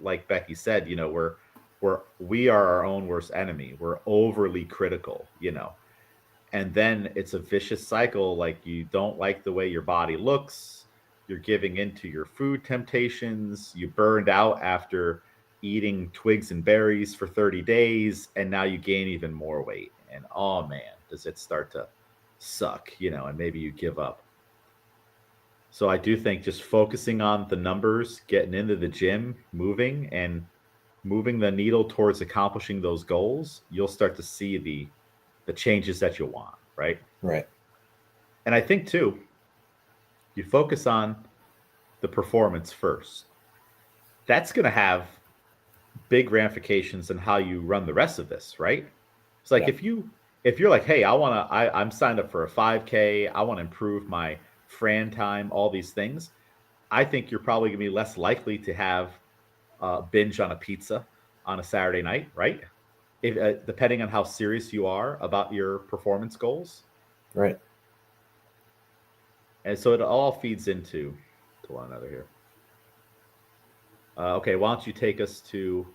like Becky said, we are our own worst enemy. We're overly critical, and then it's a vicious cycle. Like you don't like the way your body looks, you're giving into your food temptations, you burned out after eating twigs and berries for 30 days, and now you gain even more weight. And oh man, does it start to suck, and maybe you give up. So I do think just focusing on the numbers, getting into the gym, moving the needle towards accomplishing those goals, you'll start to see the changes that you want, right? Right. And I think too, you focus on the performance first. That's going to have big ramifications in how you run the rest of this, right? It's like Yeah. if you're like, hey, I'm signed up for a 5K, I want to improve my Fran time, all these things. I think you're probably going to be less likely to have binge on a pizza on a Saturday night, right? If, depending on how serious you are about your performance goals. Right. And so it all feeds into to one another here. Okay, why don't you take us to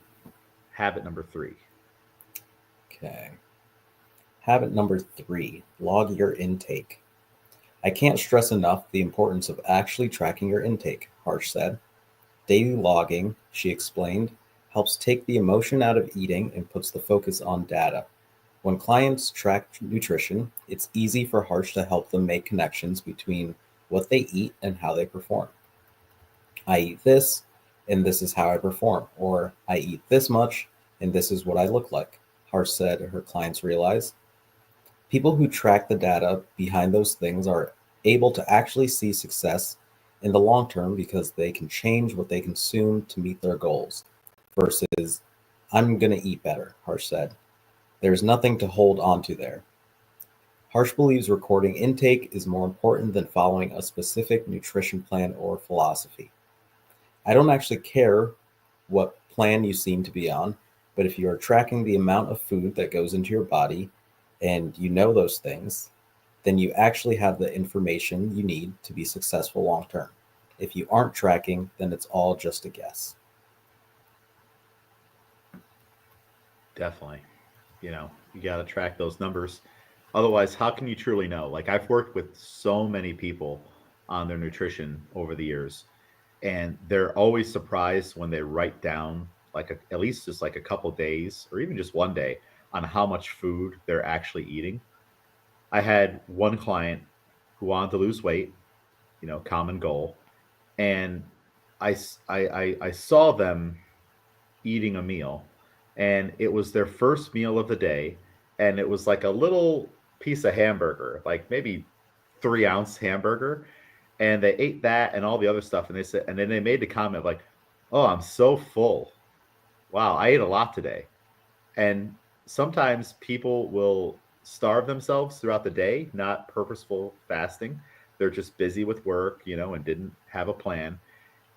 habit number 3? Okay. Habit number 3, log your intake. I can't stress enough the importance of actually tracking your intake, Harsh said. Daily logging, she explained, helps take the emotion out of eating and puts the focus on data. When clients track nutrition, it's easy for Harsh to help them make connections between what they eat and how they perform. I eat this, and this is how I perform, or I eat this much, and this is what I look like, Harsh said her clients realize. People who track the data behind those things are able to actually see success in the long term because they can change what they consume to meet their goals. Versus, I'm going to eat better, Harsh said. There's nothing to hold on to there. Harsh believes recording intake is more important than following a specific nutrition plan or philosophy. I don't actually care what plan you seem to be on, but if you are tracking the amount of food that goes into your body and you know those things, then you actually have the information you need to be successful long term. If you aren't tracking, then it's all just a guess. Definitely. You got to track those numbers. Otherwise, how can you truly know? Like I've worked with so many people on their nutrition over the years, and they're always surprised when they write down like at least just like a couple days or even just one day on how much food they're actually eating. I had one client who wanted to lose weight, common goal, and I saw them eating a meal, and it was their first meal of the day, and it was like a little piece of hamburger, like maybe 3-ounce hamburger, and they ate that and all the other stuff, and they said, and then they made the comment like, "Oh, I'm so full. Wow, I ate a lot today." And sometimes people will starve themselves throughout the day, not purposeful fasting. They're just busy with work, and didn't have a plan.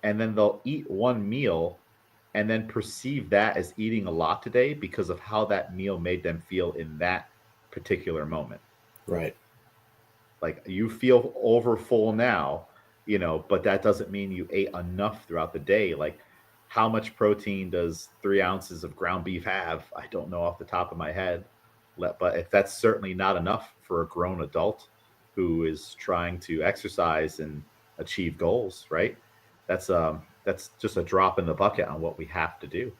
And then they'll eat one meal and then perceive that as eating a lot today because of how that meal made them feel in that particular moment. Right. Like you feel over full now, but that doesn't mean you ate enough throughout the day. Like how much protein does 3 ounces of ground beef have? I don't know off the top of my head. But if that's certainly not enough for a grown adult who is trying to exercise and achieve goals, right? That's just a drop in the bucket on what we have to do.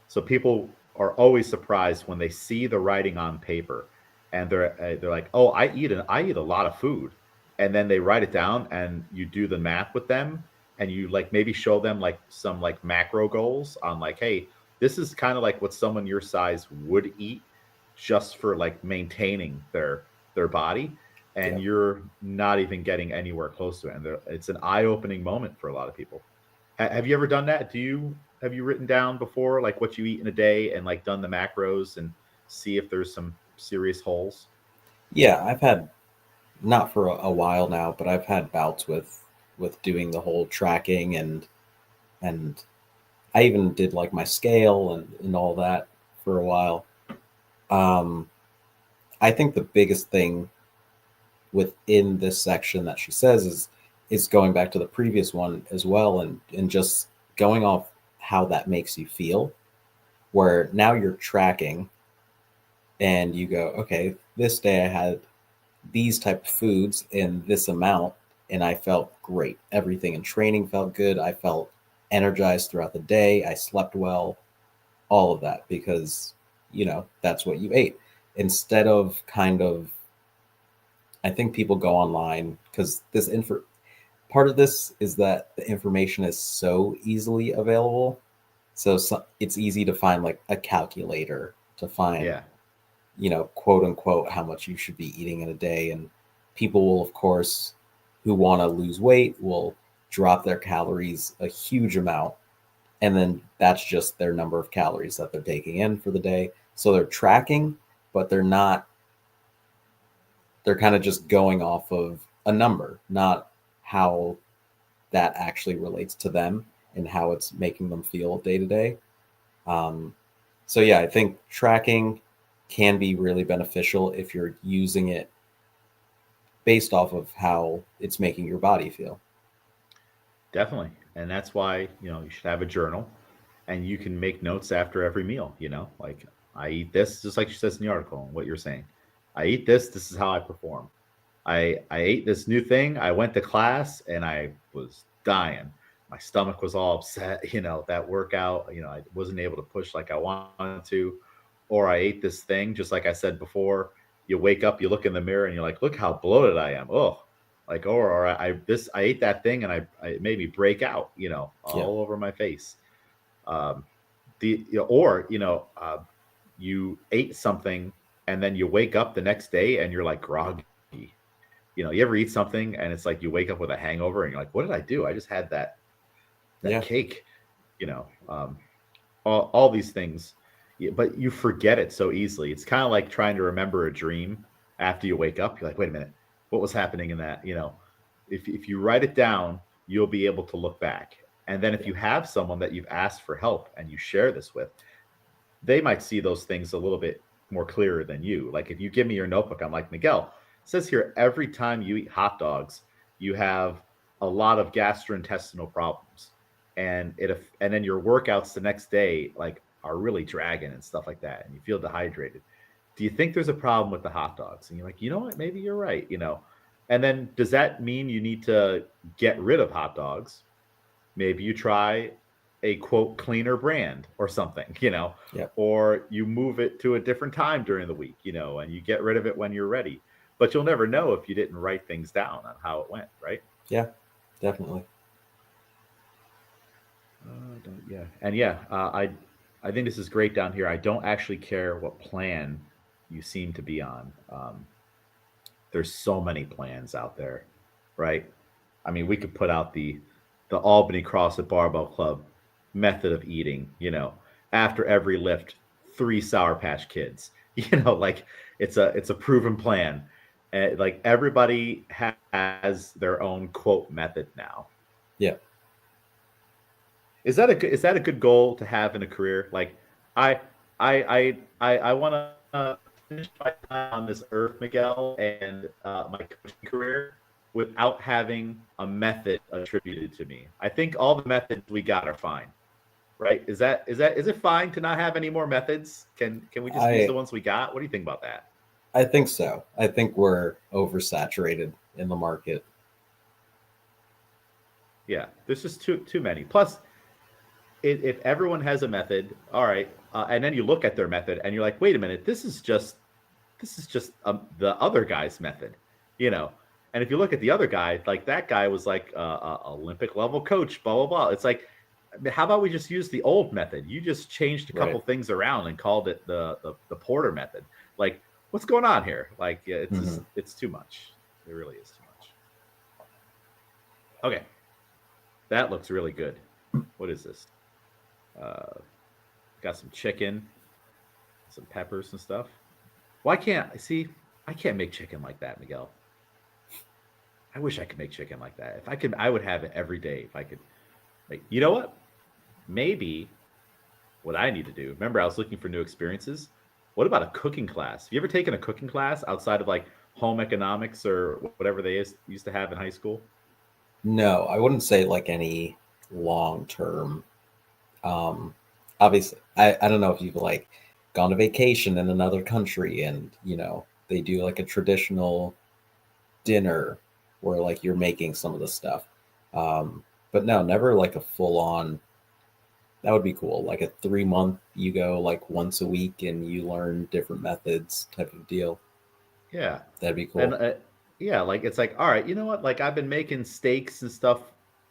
So people are always surprised when they see the writing on paper, and they're like, "Oh, I eat a lot of food," and then they write it down, and you do the math with them, and you like maybe show them like some like macro goals on like, "Hey, this is kind of like what someone your size would eat just for like maintaining their body." And Yeah. you're not even getting anywhere close to it. And it's an eye-opening moment for a lot of people. Have you ever done that? Do you have you written down before, like what you eat in a day, and like done the macros and see if there's some serious holes? Yeah, I've had, not for a while now, but I've had bouts with doing the whole tracking, and I even did like my scale and all that for a while. Um, I think the biggest thing within this section that she says is going back to the previous one as well, and just going off how that makes you feel, where now you're tracking and you go, okay, this day I had these type of foods in this amount and I felt great. Everything in training felt good. I felt energized throughout the day. I slept well, all of that, because that's what you ate. Instead of kind of, I think people go online because this info part of this is that the information is so easily available. So it's easy to find like a calculator to find, Yeah, quote unquote, how much you should be eating in a day. And people will, of course, who want to lose weight will drop their calories a huge amount. And then that's just their number of calories that they're taking in for the day. So they're tracking, but they're kind of just going off of a number, not how that actually relates to them and how it's making them feel day to day. Um, so yeah, I think tracking can be really beneficial if you're using it based off of how it's making your body feel. definitely. And that's why, you should have a journal, and you can make notes after every meal, like I eat this, just like she says in the article, and what you're saying. I eat this, this is how I perform. I ate this new thing. I went to class and I was dying. My stomach was all upset. That workout, I wasn't able to push like I wanted to. Or I ate this thing, just like I said before. You wake up, you look in the mirror, and you're like, look how bloated I am. Oh, like, or I ate that thing, and it made me break out, Yeah. all over my face. Um, or you ate something, and then you wake up the next day and you're like groggy. You ever eat something and it's like you wake up with a hangover and you're like, what did I do? I just had that Yeah. cake, you know, um, all these things, but you forget it so easily. It's kind of like trying to remember a dream after you wake up. You're like, wait a minute, what was happening in that? If you write it down, you'll be able to look back. And then if Yeah. you have someone that you've asked for help and you share this with, they might see those things a little bit more clearer than you. Like if you give me your notebook, I'm like, Miguel, it says here every time you eat hot dogs, you have a lot of gastrointestinal problems. And then your workouts the next day like are really dragging and stuff like that, and you feel dehydrated. Do you think there's a problem with the hot dogs? And you're like, you know what, maybe you're right. And then does that mean you need to get rid of hot dogs? Maybe you try a quote cleaner brand or something, Yeah. or you move it to a different time during the week, and you get rid of it when you're ready. But you'll never know if you didn't write things down on how it went, right? Yeah. Definitely. Yeah, and yeah, I think this is great down here. I don't actually care what plan you seem to be on. There's so many plans out there, right? I mean, we could put out the Albany CrossFit Barbell Club method of eating. After every lift, 3 Sour Patch Kids. Like it's a proven plan. Like everybody has their own quote method now. Yeah. Is that a good goal to have in a career? Like I I want to finish my time on this earth, Miguel, and my coaching career without having a method attributed to me. I think all the methods we got are fine, right? Is it fine to not have any more methods? Can we just use the I ones we got? What do you think about that? I think so. I think we're oversaturated in the market. Yeah, there's just too many. Plus, if everyone has a method, all right, and then you look at their method and you're like, wait a minute, this is just the other guy's method, you know. And if you look at the other guy, like that guy was like Olympic level coach, blah blah blah. It's like, how about we just use the old method? You just changed a couple Right. things around and called it the Porter method. Like, what's going on here? Like, yeah, it's Hmm. just it's too much. It really is too much. Okay, that looks really good. What is this? Uh, got some chicken, some peppers and stuff. Why can't I see? I can't make chicken like that, Miguel. I wish I could make chicken like that. If I could, I would have it every day. If I could, like, you know what? Maybe what I need to do. Remember, I was looking for new experiences. What about a cooking class? Have you ever taken a cooking class outside of like home economics or whatever they used to have in high school? No, I wouldn't say like any long term. Um, Obviously, I don't know if you've like gone to vacation in another country and they do like a traditional dinner where like you're making some of the stuff. But no, never like a full on. That would be cool. Like a 3 month, you go like once a week and you learn different methods type of deal. Yeah. That'd be And cool. yeah, like it's like, all right, you know what? Like I've been making steaks and stuff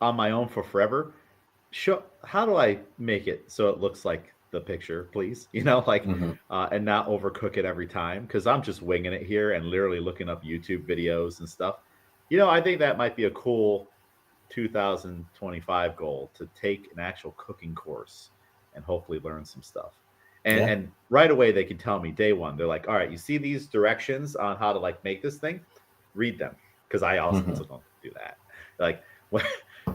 on my own for forever. Show how do I make it so it looks like the picture, please? Like Hmm. and not overcook it every time because I'm just winging it here and literally looking up YouTube videos and stuff. I think that might be a cool 2025 goal to take an actual cooking course and hopefully learn some stuff. And Yeah. and right away they can tell me day one. They're like, all right, you see these directions on how to like make this thing, read them because I also Hmm. don't do that. Like when,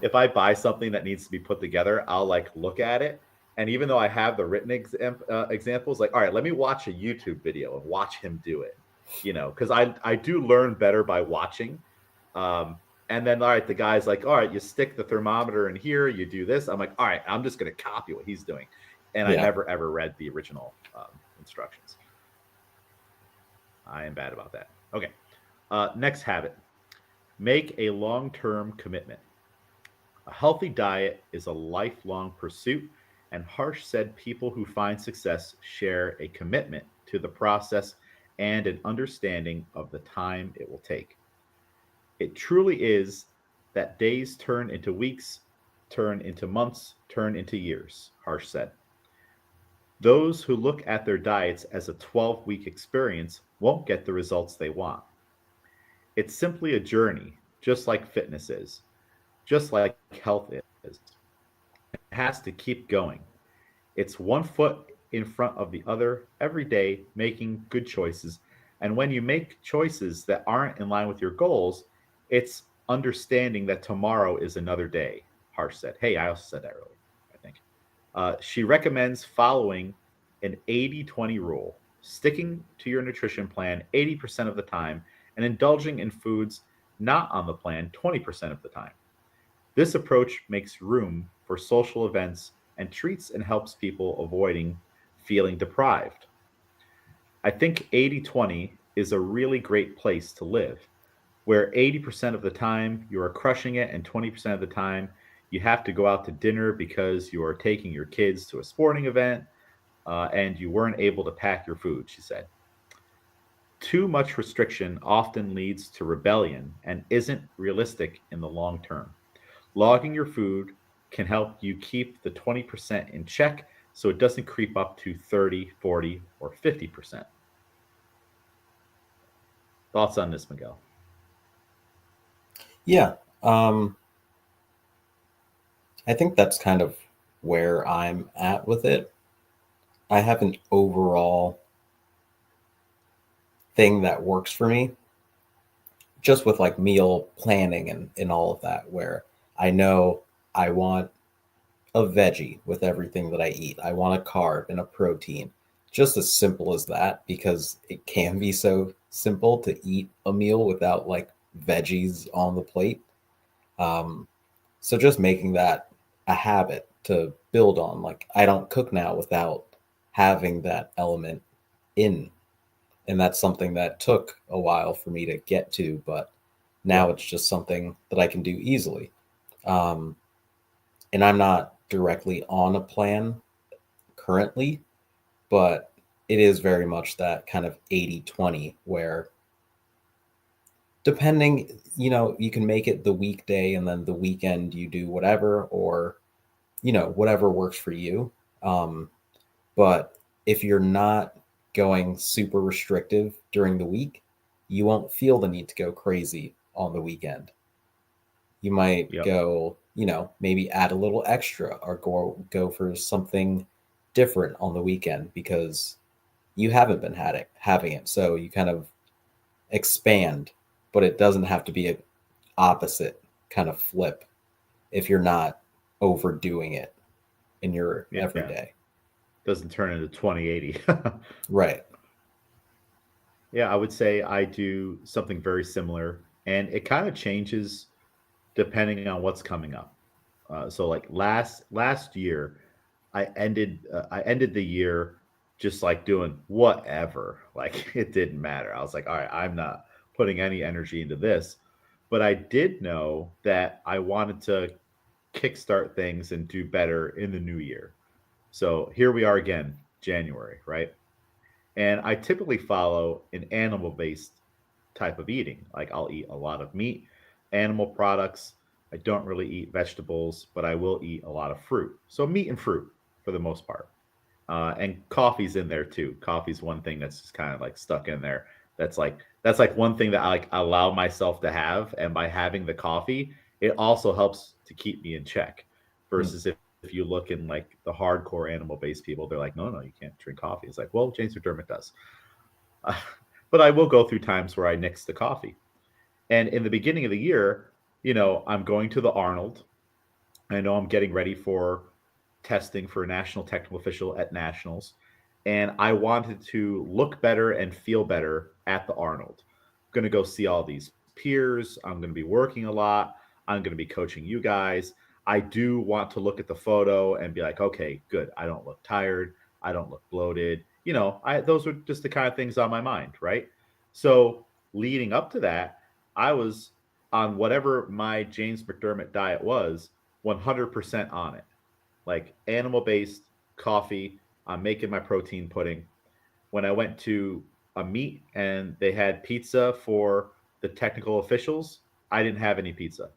if I buy something that needs to be put together, I'll like look at it. And even though I have the written examples, like, all right, let me watch a YouTube video and watch him do it. Because I do learn better by watching. And then, all right, the guy's like, all right, you stick the thermometer in here, you do this. I'm like, all right, I'm just going to copy what he's doing. And I Yeah. never, ever read the original instructions. I am bad about that. Okay. Next habit, make a long term commitment. A healthy diet is a lifelong pursuit, and Harsh said people who find success share a commitment to the process and an understanding of the time it will take. It truly is that days turn into weeks, turn into months, turn into years, Harsh said. Those who look at their diets as a 12-week experience won't get the results they want. It's simply a journey, just like fitness is, just like health is. It has to keep going. It's one foot in front of the other every day, making good choices. And when you make choices that aren't in line with your goals, it's understanding that tomorrow is another day, Harsh said. Hey, I also said that earlier, I think. She recommends following an 80-20 rule, sticking to your nutrition plan 80% of the time and indulging in foods not on the plan 20% of the time. This approach makes room for social events and treats and helps people avoiding feeling deprived. I think 80-20 is a really great place to live, where 80% of the time you are crushing it and 20% of the time you have to go out to dinner because you are taking your kids to a sporting event and you weren't able to pack your food, she said. Too much restriction often leads to rebellion and isn't realistic in the long term. Logging your food can help you keep the 20% in check so it doesn't creep up to 30, 40, or 50%. Thoughts on this, Miguel? Yeah. I think that's kind of where I'm at with it. I have an overall thing that works for me just with like meal planning and all of that, where I know I want a veggie with everything that I eat. I want a carb and a protein. Just as simple as that, because it can be so simple to eat a meal without like veggies on the plate. Um, so just making that a habit to build on. Like I don't cook now without having that element in. And that's something that took a while for me to get to, but now Yeah. it's just something that I can do easily. Um, and I'm not directly on a plan currently, but it is very much that kind of 80-20 where depending, you can make it the weekday and then the weekend you do whatever, or, whatever works for you. Um, but if you're not going super restrictive during the week, you won't feel the need to go crazy on the weekend. You might Yep. go, maybe add a little extra or go for something different on the weekend because you haven't been having it. So you kind of expand, but it doesn't have to be an opposite kind of flip if you're not overdoing it in your Yeah. everyday. Doesn't turn into 2080. Right. Yeah, I would say I do something very similar, and it kind of changes depending on what's coming up. So like last year, I ended the year just like doing whatever. Like it didn't matter. I was like, all right, I'm not putting any energy into this. But I did know that I wanted to kickstart things and do better in the new year. So here we are again, January, right? And I typically follow an animal based type of eating. Like I'll eat a lot of meat, animal products. I don't really eat vegetables, but I will eat a lot of fruit. So meat and fruit for the most part. And coffee's in there too. Coffee's one thing that's just kind of like stuck in there. That's like one thing that I like allow myself to have. And by having the coffee, it also helps to keep me in check. Mm. Versus if you look in like the hardcore animal based people, they're like, no, you can't drink coffee. It's like, well, James McDermott does. Uh, but I will go through times where I nix the coffee. And in the beginning of the year, I'm going to the Arnold. I know I'm getting ready for testing for a national technical official at nationals. And I wanted to look better and feel better at the Arnold. I'm going to go see all these peers. I'm going to be working a lot. I'm going to be coaching you guys. I do want to look at the photo and be like, okay, good. I don't look tired. I don't look bloated. Those were just the kind of things on my mind, right? So leading up to that, I was on whatever my James McDermott diet was, 100% on it. Like animal based coffee. I'm making my protein pudding. When I went to a meet and they had pizza for the technical officials, I didn't have any pizza.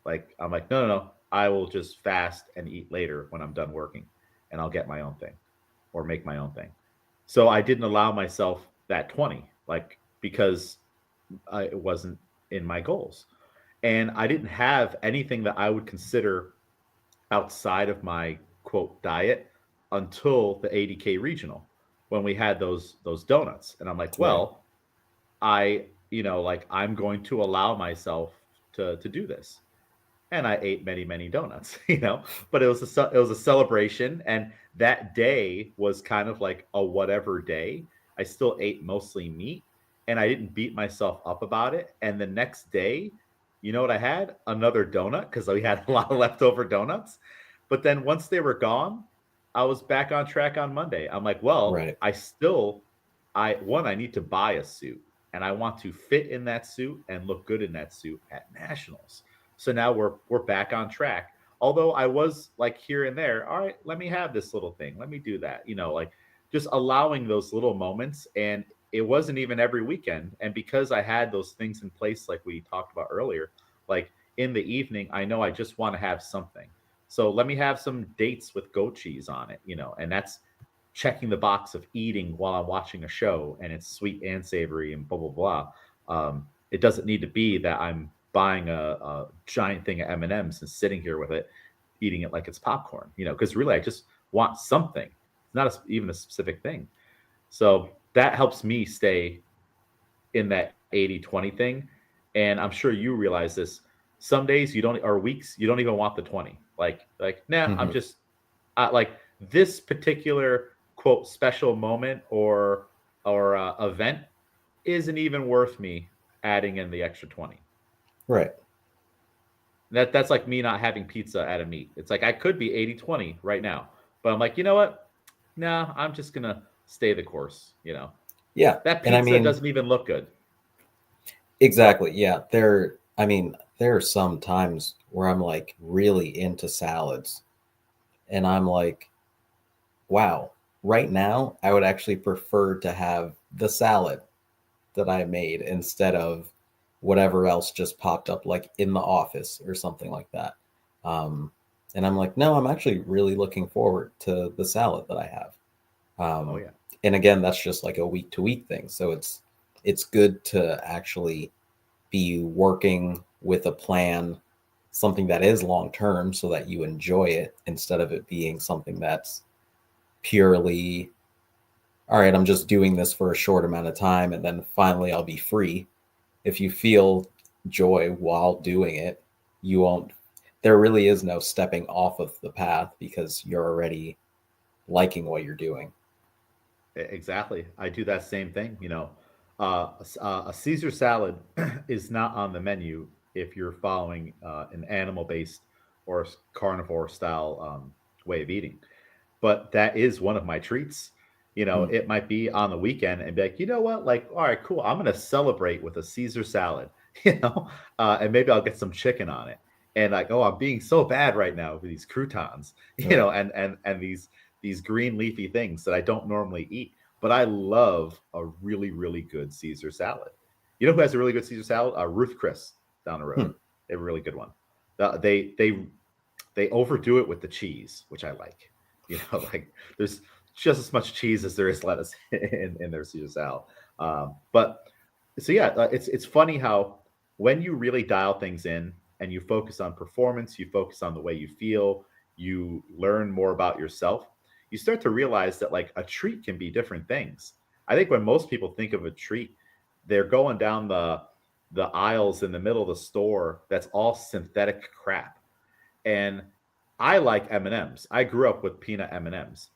Like I'm like, no. I will just fast and eat later when I'm done working, and I'll get my own thing or make my own thing. So I didn't allow myself that 20, like because it wasn't in my goals, and I didn't have anything that I would consider outside of my quote diet until the 80K regional when we had those donuts. And I'm like, Right. well, like I'm going to allow myself to do this. And I ate many donuts, but it was a celebration, and that day was kind of like a whatever day. I still ate mostly meat, and I didn't beat myself up about it. And the next day, you know what I had? Another donut because we had a lot of leftover donuts. But then once they were gone, I was back on track on Monday. I'm like, well, Right. I need to buy a suit, and I want to fit in that suit and look good in that suit at nationals. So now we're back on track. Although I was like here and there, all right, let me have this little thing. Let me do that. Like just allowing those little moments. And it wasn't even every weekend. And because I had those things in place, like we talked about earlier, like in the evening, I know I just want to have something. So let me have some dates with goat cheese on it, and that's checking the box of eating while I'm watching a show and it's sweet and savory and blah, blah, blah. It doesn't need to be that I'm buying a giant thing of M&Ms and sitting here with it, eating it like it's popcorn, because really I just want something. It's not even a specific thing. So that helps me stay in that 80-20 thing. And I'm sure you realize this. Some days you don't, or weeks, you don't even want the 20. Like, nah, I'm Hmm. just like this particular quote special moment or event isn't even worth me adding in the extra 20. Right. That's like me not having pizza at a meet. It's like I could be 80-20 right now, but I'm like, you know what? No, I'm just gonna stay the course. Yeah. That And I pizza mean, doesn't even look good. exactly. Yeah. There are some times where I'm like really into salads and I'm like, wow, right now I would actually prefer to have the salad that I made instead of whatever else just popped up like in the office or something like that. Um, and I'm like, no, I'm actually really looking forward to the salad that I have. Oh Um, yeah. and again, that's just like a week to week thing. So it's good to actually be working with a plan something that is long term so that you enjoy it instead of it being something that's purely, all right, I'm just doing this for a short amount of time and then finally I'll be free. If you feel joy while doing it, you won't, there really is no stepping off of the path because you're already liking what you're doing. Exactly. I do that same thing. A Caesar salad is not on the menu if you're following an animal based or carnivore style way of eating. But that is one of my treats. Hmm. It might be on the weekend and be like, you know what? Like, all right, cool. I'm going to celebrate with a Caesar salad, and maybe I'll get some chicken on it. And like, oh, I'm being so bad right now with these croutons, Right. and these green leafy things that I don't normally eat. But I love a really, really good Caesar salad. You know who has a really good Caesar salad? Ruth Chris down the road. Hmm. They have a really good one. They overdo it with the cheese, which I like. Like there's just as much cheese as there is lettuce in their Caesar salad. But so yeah, it's funny how when you really dial things in and you focus on performance, you focus on the way you feel, you learn more about yourself, you start to realize that like a treat can be different things. I think when most people think of a treat, they're going down the aisles in the middle of the store that's all synthetic crap. And I like M&Ms. I grew up with peanut M&Ms.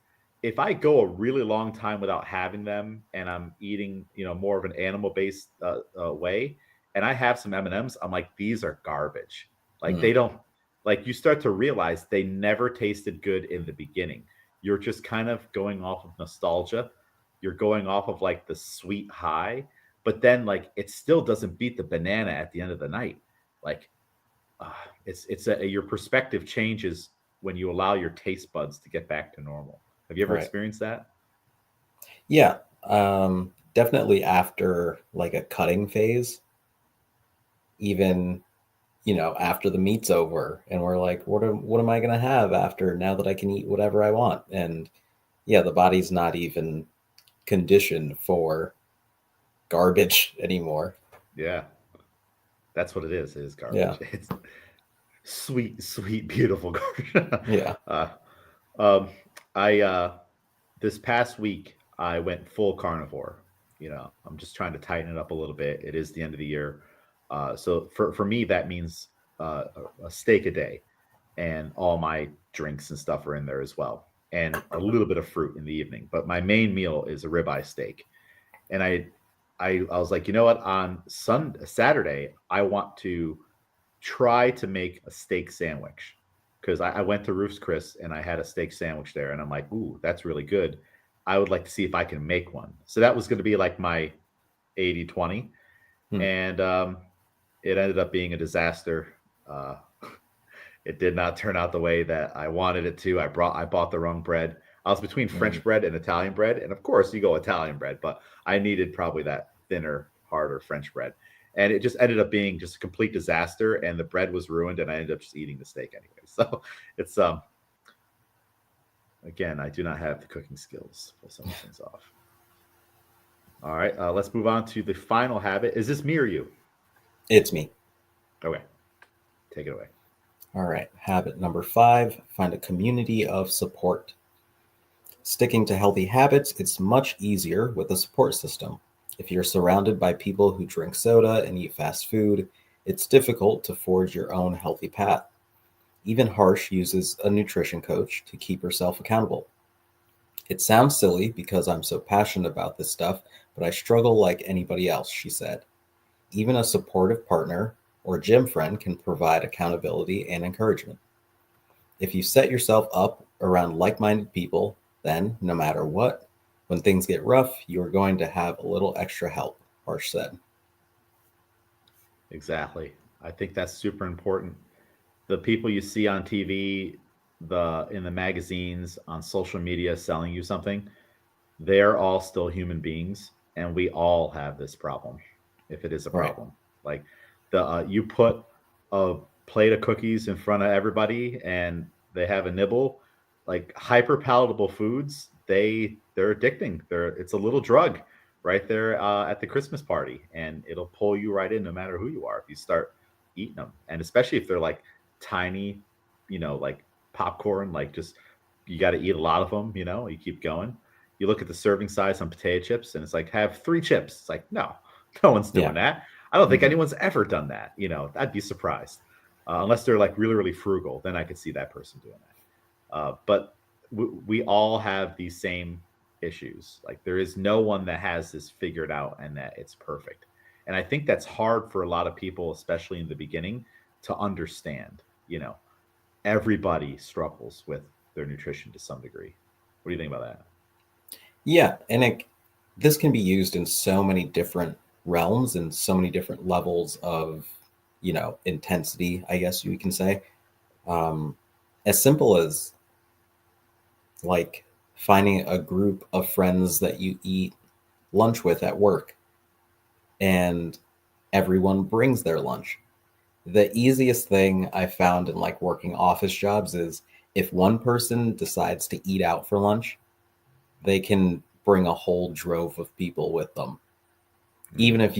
If I go a really long time without having them and I'm eating, more of an animal-based way, and I have some M&Ms, I'm like, these are garbage. Like Hmm. they don't, like you start to realize they never tasted good in the beginning. You're just kind of going off of nostalgia. You're going off of like the sweet high, but then like it still doesn't beat the banana at the end of the night. Like uh, your perspective changes when you allow your taste buds to get back to normal. Have you ever Right. experienced that? Yeah. Definitely after like a cutting phase, even, after the meat's over and we're like, what am I going to have after now that I can eat whatever I want? And yeah, the body's not even conditioned for garbage anymore. Yeah, that's what it is. It is Yeah. garbage. It's sweet, sweet, beautiful garbage. Yeah. uh, um, I this past week I went full carnivore. I'm just trying to tighten it up a little bit. It is the end of the year, so for me that means a steak a day, and all my drinks and stuff are in there as well, and a little bit of fruit in the evening. But my main meal is a ribeye steak, and I was like, you know what? On Saturday, I want to try to make a steak sandwich because I went to Ruth's Chris and I had a steak sandwich there, and I'm like, ooh, that's really good. I would like to see if I can make one. So that was going to be like my 80-20, Hmm. and it ended up being a disaster. Uh, it did not turn out the way that I wanted it to. I bought the wrong bread. I was between Mm. French bread and Italian bread, and of course you go Italian bread, but I needed probably that thinner, harder French bread. And it just ended up being just a complete disaster, and the bread was ruined, and I ended up just eating the steak anyway. So it's again, I do not have the cooking skills. Pull some things off. All right, let's move on to the final habit. Is this me or you? It's me. Okay, take it away. All right. Habit number 5, find a community of support. Sticking to healthy habits, it's much easier with a support system. If you're surrounded by people who drink soda and eat fast food, it's difficult to forge your own healthy path. Even Harsh uses a nutrition coach to keep herself accountable. It sounds silly because I'm so passionate about this stuff, but I struggle like anybody else, she said. Even a supportive partner or gym friend can provide accountability and encouragement. If you set yourself up around like minded people, then no matter what, when things get rough, you're going to have a little extra help, Harsh said. Exactly. I think that's super important. The people you see on TV, the in the magazines, on social media selling you something, they're all still human beings, and we all have this problem. If it is a Right. problem, like the you put a plate of cookies in front of everybody, and they have a nibble, like hyper palatable foods, they're addicting. It's a little drug right there at the Christmas party, and it'll pull you right in no matter who you are if you start eating them, and especially if they're like tiny, like popcorn, like just you got to eat a lot of them, you keep going. You look at the serving size on potato chips and it's like, have 3 chips. It's like, no, no one's doing that. I don't think anyone's ever done that. I'd be surprised. Unless they're like really, really frugal, then I could see that person doing that. But we all have these same issues. Like there is no one that has this figured out and that it's perfect. And I think that's hard for a lot of people, especially in the beginning, to understand. Everybody struggles with their nutrition to some degree. What do you think about that? Yeah, and this can be used in so many different realms and so many different levels of, intensity, I guess you can say. As simple as like finding a group of friends that you eat lunch with at work and everyone brings their lunch. The easiest thing I found in like working office jobs is if one person decides to eat out for lunch, they can bring a whole drove of people with them. Even if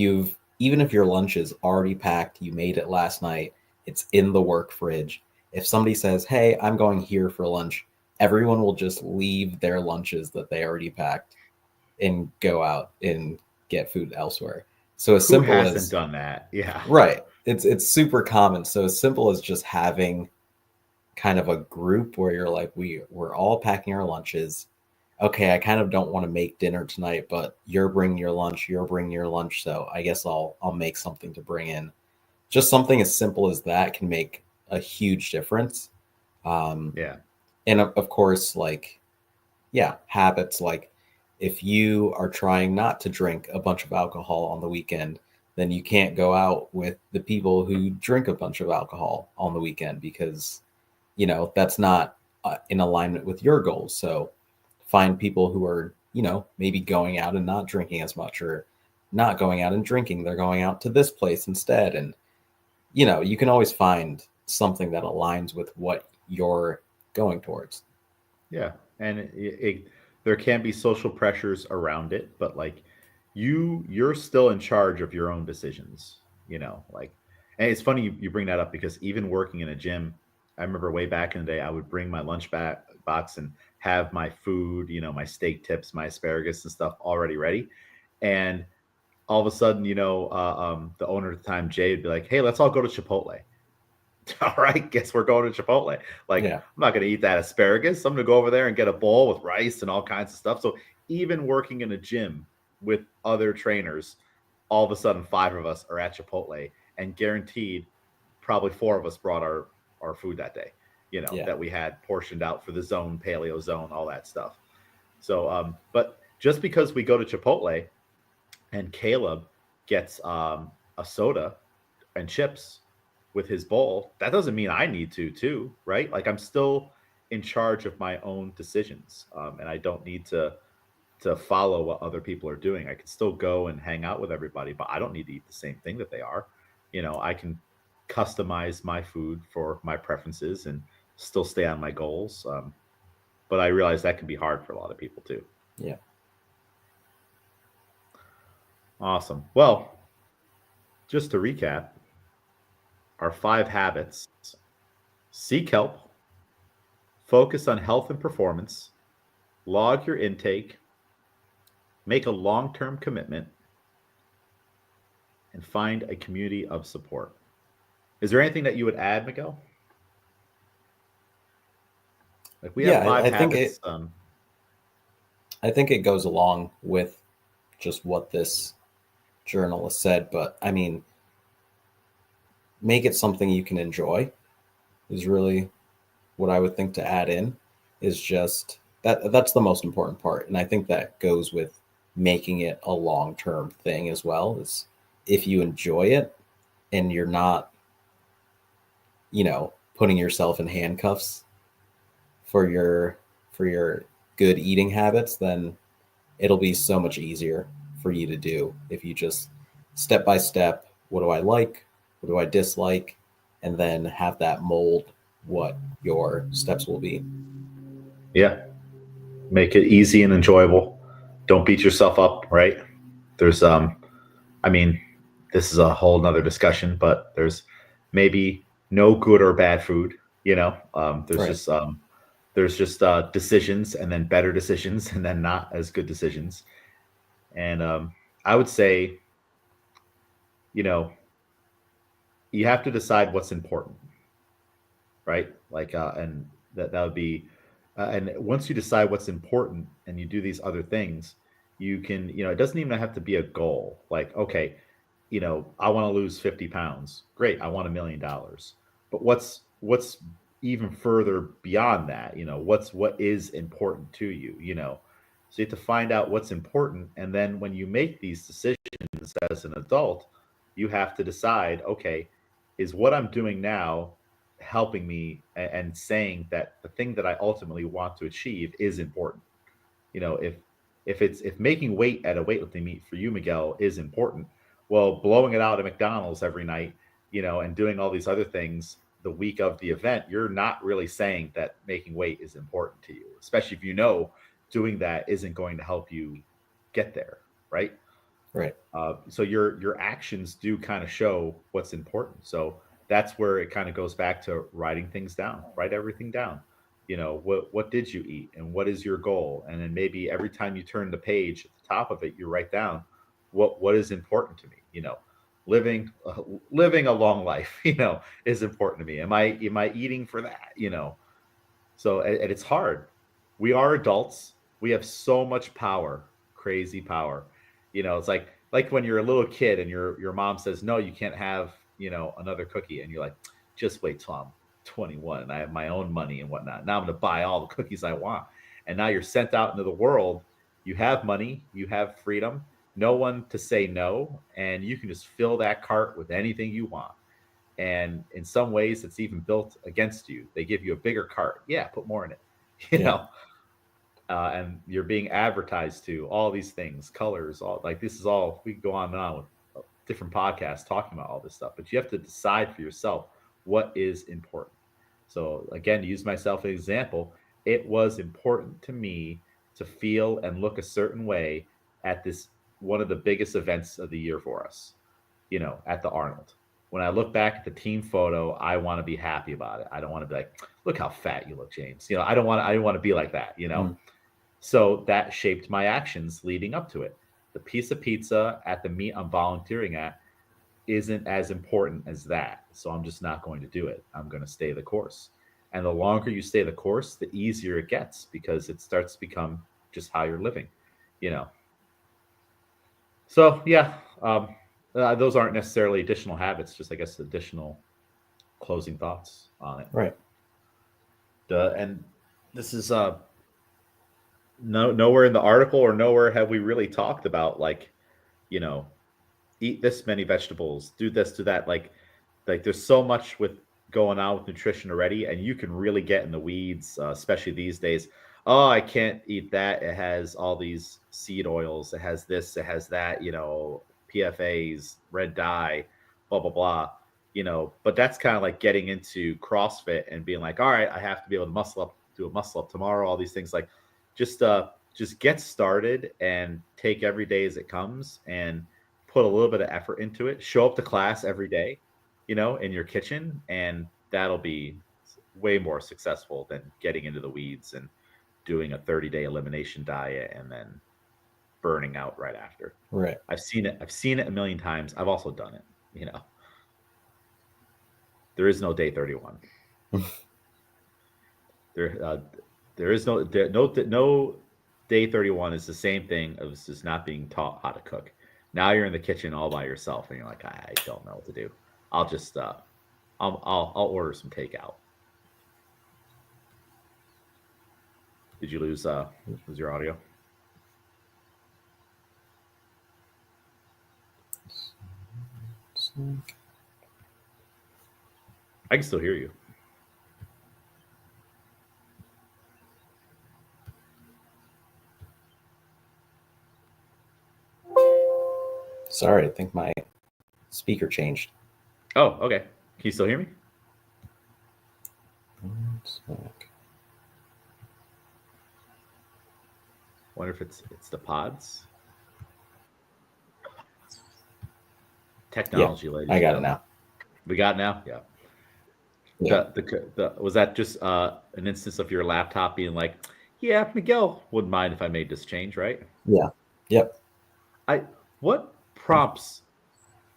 your lunch is already packed, you made it last night, it's in the work fridge. If somebody says, "Hey, I'm going here for lunch," everyone will just leave their lunches that they already packed and go out and get food elsewhere. So as Who simple hasn't as done that? Yeah. right, it's super common. So as simple as just having kind of a group where you're like, we're all packing our lunches. Okay, I kind of don't want to make dinner tonight, but you're bringing your lunch, so I guess I'll make something to bring in. Just something as simple as that can make a huge difference. Yeah. And of course, like, yeah, habits like if you are trying not to drink a bunch of alcohol on the weekend, then you can't go out with the people who drink a bunch of alcohol on the weekend because, that's not in alignment with your goals. So find people who are, maybe going out and not drinking as much or not going out and drinking. They're going out to this place instead. And, you can always find something that aligns with what you're going towards. Yeah. And there can be social pressures around it, but like you're still in charge of your own decisions, like, and it's funny you bring that up because even working in a gym, I remember way back in the day, I would bring my lunch box and have my food, my steak tips, my asparagus and stuff already ready. And all of a sudden, the owner at the time, Jay, would be like, "Hey, let's all go to Chipotle." All right, guess we're going to Chipotle. Like, Yeah. I'm not going to eat that asparagus. I'm going to go over there and get a bowl with rice and all kinds of stuff. So even working in a gym with other trainers, all of a sudden 5 of us are at Chipotle, and guaranteed probably 4 of us brought our food that day, that we had portioned out for the zone, paleo zone, all that stuff. So, but just because we go to Chipotle and Caleb gets a soda and chips with his bowl, that doesn't mean I need to too, right? Like I'm still in charge of my own decisions, and I don't need to follow what other people are doing. I can still go and hang out with everybody, but I don't need to eat the same thing that they are. I can customize my food for my preferences and still stay on my goals. But I realize that can be hard for a lot of people too. Yeah. Awesome. Well, just to recap, our 5 habits: seek help, focus on health and performance, log your intake, make a long-term commitment, and find a community of support. Is there anything that you would add, Miguel? Like we have 5 I think habits. I think it goes along with just what this journal has said, but I mean, make it something you can enjoy is really what I would think to add in. Is just that's the most important part. And I think that goes with making it a long-term thing as well. Is if you enjoy it and you're not, putting yourself in handcuffs for your good eating habits, then it'll be so much easier for you to do if you just step by step, what do I like? What do I dislike? And then have that mold what your steps will be. Yeah. Make it easy and enjoyable. Don't beat yourself up, right? There's I mean, this is a whole nother discussion, but there's maybe no good or bad food. Right. There's just decisions, and then better decisions, and then not as good decisions. And I would say, you know, you have to decide what's important, right? Like, and that would be, and once you decide what's important and you do these other things, you can, it doesn't even have to be a goal. Like, okay, I want to lose 50 pounds. Great. I want $1 million. But what's even further beyond that? What is important to you? So you have to find out what's important. And then when you make these decisions as an adult, you have to decide, okay, is what I'm doing now helping me and saying that the thing that I ultimately want to achieve is important? If making weight at a weightlifting meet for you, Miguel, is important, well, blowing it out at McDonald's every night, and doing all these other things the week of the event, you're not really saying that making weight is important to you, especially if doing that isn't going to help you get there, right? Right. So your actions do kind of show what's important. So that's where it kind of goes back to writing things down. Write everything down. What did you eat, and what is your goal? And then maybe every time you turn the page at the top of it, you write down what is important to me. Living living a long life, is important to me. Am I eating for that? So, and it's hard. We are adults. We have so much power, crazy power. It's like when you're a little kid and your mom says, "No, you can't have, another cookie." And you're like, "Just wait till I'm 21 and I have my own money and whatnot. Now I'm going to buy all the cookies I want." And now you're sent out into the world. You have money, you have freedom, no one to say no, and you can just fill that cart with anything you want. And in some ways, it's even built against you. They give you a bigger cart. Yeah, put more in it. You Yeah. know, and you're being advertised to all these things, colors, all like this is all. We can go on and on with different podcasts talking about all this stuff, but you have to decide for yourself what is important. So again, to use myself as an example, it was important to me to feel and look a certain way at this one of the biggest events of the year for us, at the Arnold. When I look back at the team photo, I want to be happy about it. I don't want to be like, look how fat you look, James. I don't want to be like that. Mm. So that shaped my actions leading up to it. The piece of pizza at the meet I'm volunteering at isn't as important as that. So I'm just not going to do it. I'm going to stay the course. And the longer you stay the course, the easier it gets because it starts to become just how you're living, you know. So yeah, those aren't necessarily additional habits, just I guess additional closing thoughts on it. Right. And this is nowhere in the article or nowhere have we really talked about like, you know, eat this many vegetables, do this, do that. Like there's so much with going on with nutrition already, and you can really get in the weeds, especially these days. Oh, I can't eat that. It has all these seed oils. It has this. It has that. PFAs, red dye, blah blah blah. But that's kind of like getting into CrossFit and being like, all right, I have to be able to muscle up, do a muscle up tomorrow. All these things like just get started and take every day as it comes and put a little bit of effort into it. Show up to class every day, in your kitchen, and that'll be way more successful than getting into the weeds and doing a 30-day elimination diet and then burning out right after. Right. I've seen it. I've seen it a million times. I've also done it. There is no day 31. there, there is no day 31 is the same thing as just not being taught how to cook. Now you're in the kitchen all by yourself, and you're like, I don't know what to do. I'll just I'll order some takeout. Did you lose your audio? I can still hear you. Sorry, I think my speaker changed. Oh, okay. Can you still hear me? Wonder if it's the pods. Technology, Yeah, ladies. I got it now. We got it now? Yeah. Yeah. Was that just an instance of your laptop being like, yeah, Miguel wouldn't mind if I made this change, right? Yeah. Yep. I what prompts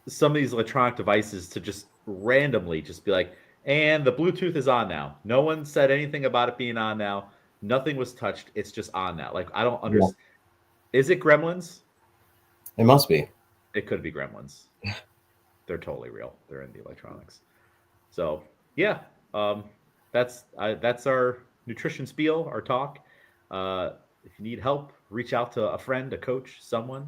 some of these electronic devices to just randomly just be like, and the Bluetooth is on now. No one said anything about it being on now. Nothing was touched. It's just on now. Like I don't Yeah. understand. Is it Gremlins? It must be. It could be Gremlins. They're totally real. They're in the electronics. So yeah, um, that's our nutrition spiel, our talk. If you need help, reach out to a friend, a coach, someone,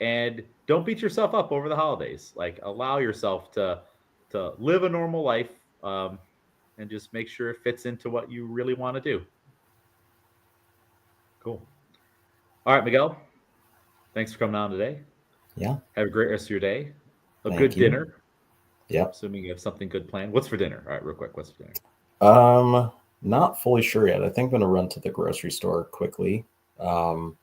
and don't beat yourself up over the holidays. Like allow yourself to live a normal life, and just make sure it fits into what you really want to do. Cool. All right, Miguel. Thanks for coming on today. Yeah. Have a great rest of your day. A Thank good you. dinner. Yep. Assuming you have something good planned. What's for dinner? All right, real quick. What's for dinner? Not fully sure yet. I think I'm gonna run to the grocery store quickly. Um,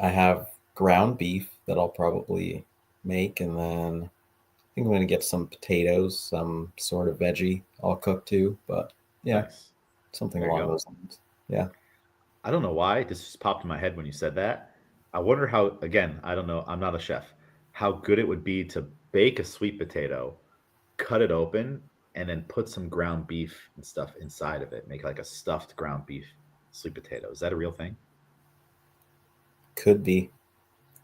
I have ground beef that I'll probably make, and then I think I'm gonna get some potatoes, some sort of veggie I'll cook too. But yeah, Nice. something There you along go. those lines. Yeah. I don't know why this just popped in my head when you said that. I wonder how, again, I don't know. I'm not a chef. How good it would be to bake a sweet potato, cut it open, and then put some ground beef and stuff inside of it. Make like a stuffed ground beef sweet potato. Is that a real thing? Could be.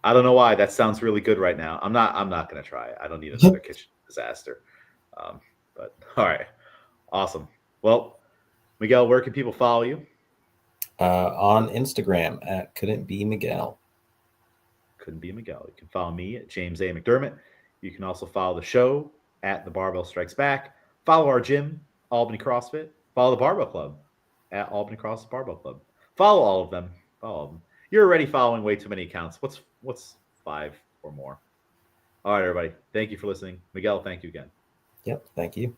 I don't know why. That sounds really good right now. I'm not gonna try it. I don't need another kitchen disaster. Um, but all right. Awesome. Well, Miguel, where can people follow you? On Instagram at couldn't be Miguel. Couldn't be Miguel. You can follow me at James A. McDermott. You can also follow the show at The Barbell Strikes Back. Follow our gym, Albany CrossFit. Follow the Barbell Club at Albany CrossFit Barbell Club. Follow all of them. Follow all of them. You're already following way too many accounts. What's five or more? All right, everybody. Thank you for listening. Miguel, thank you again. Yep. Thank you.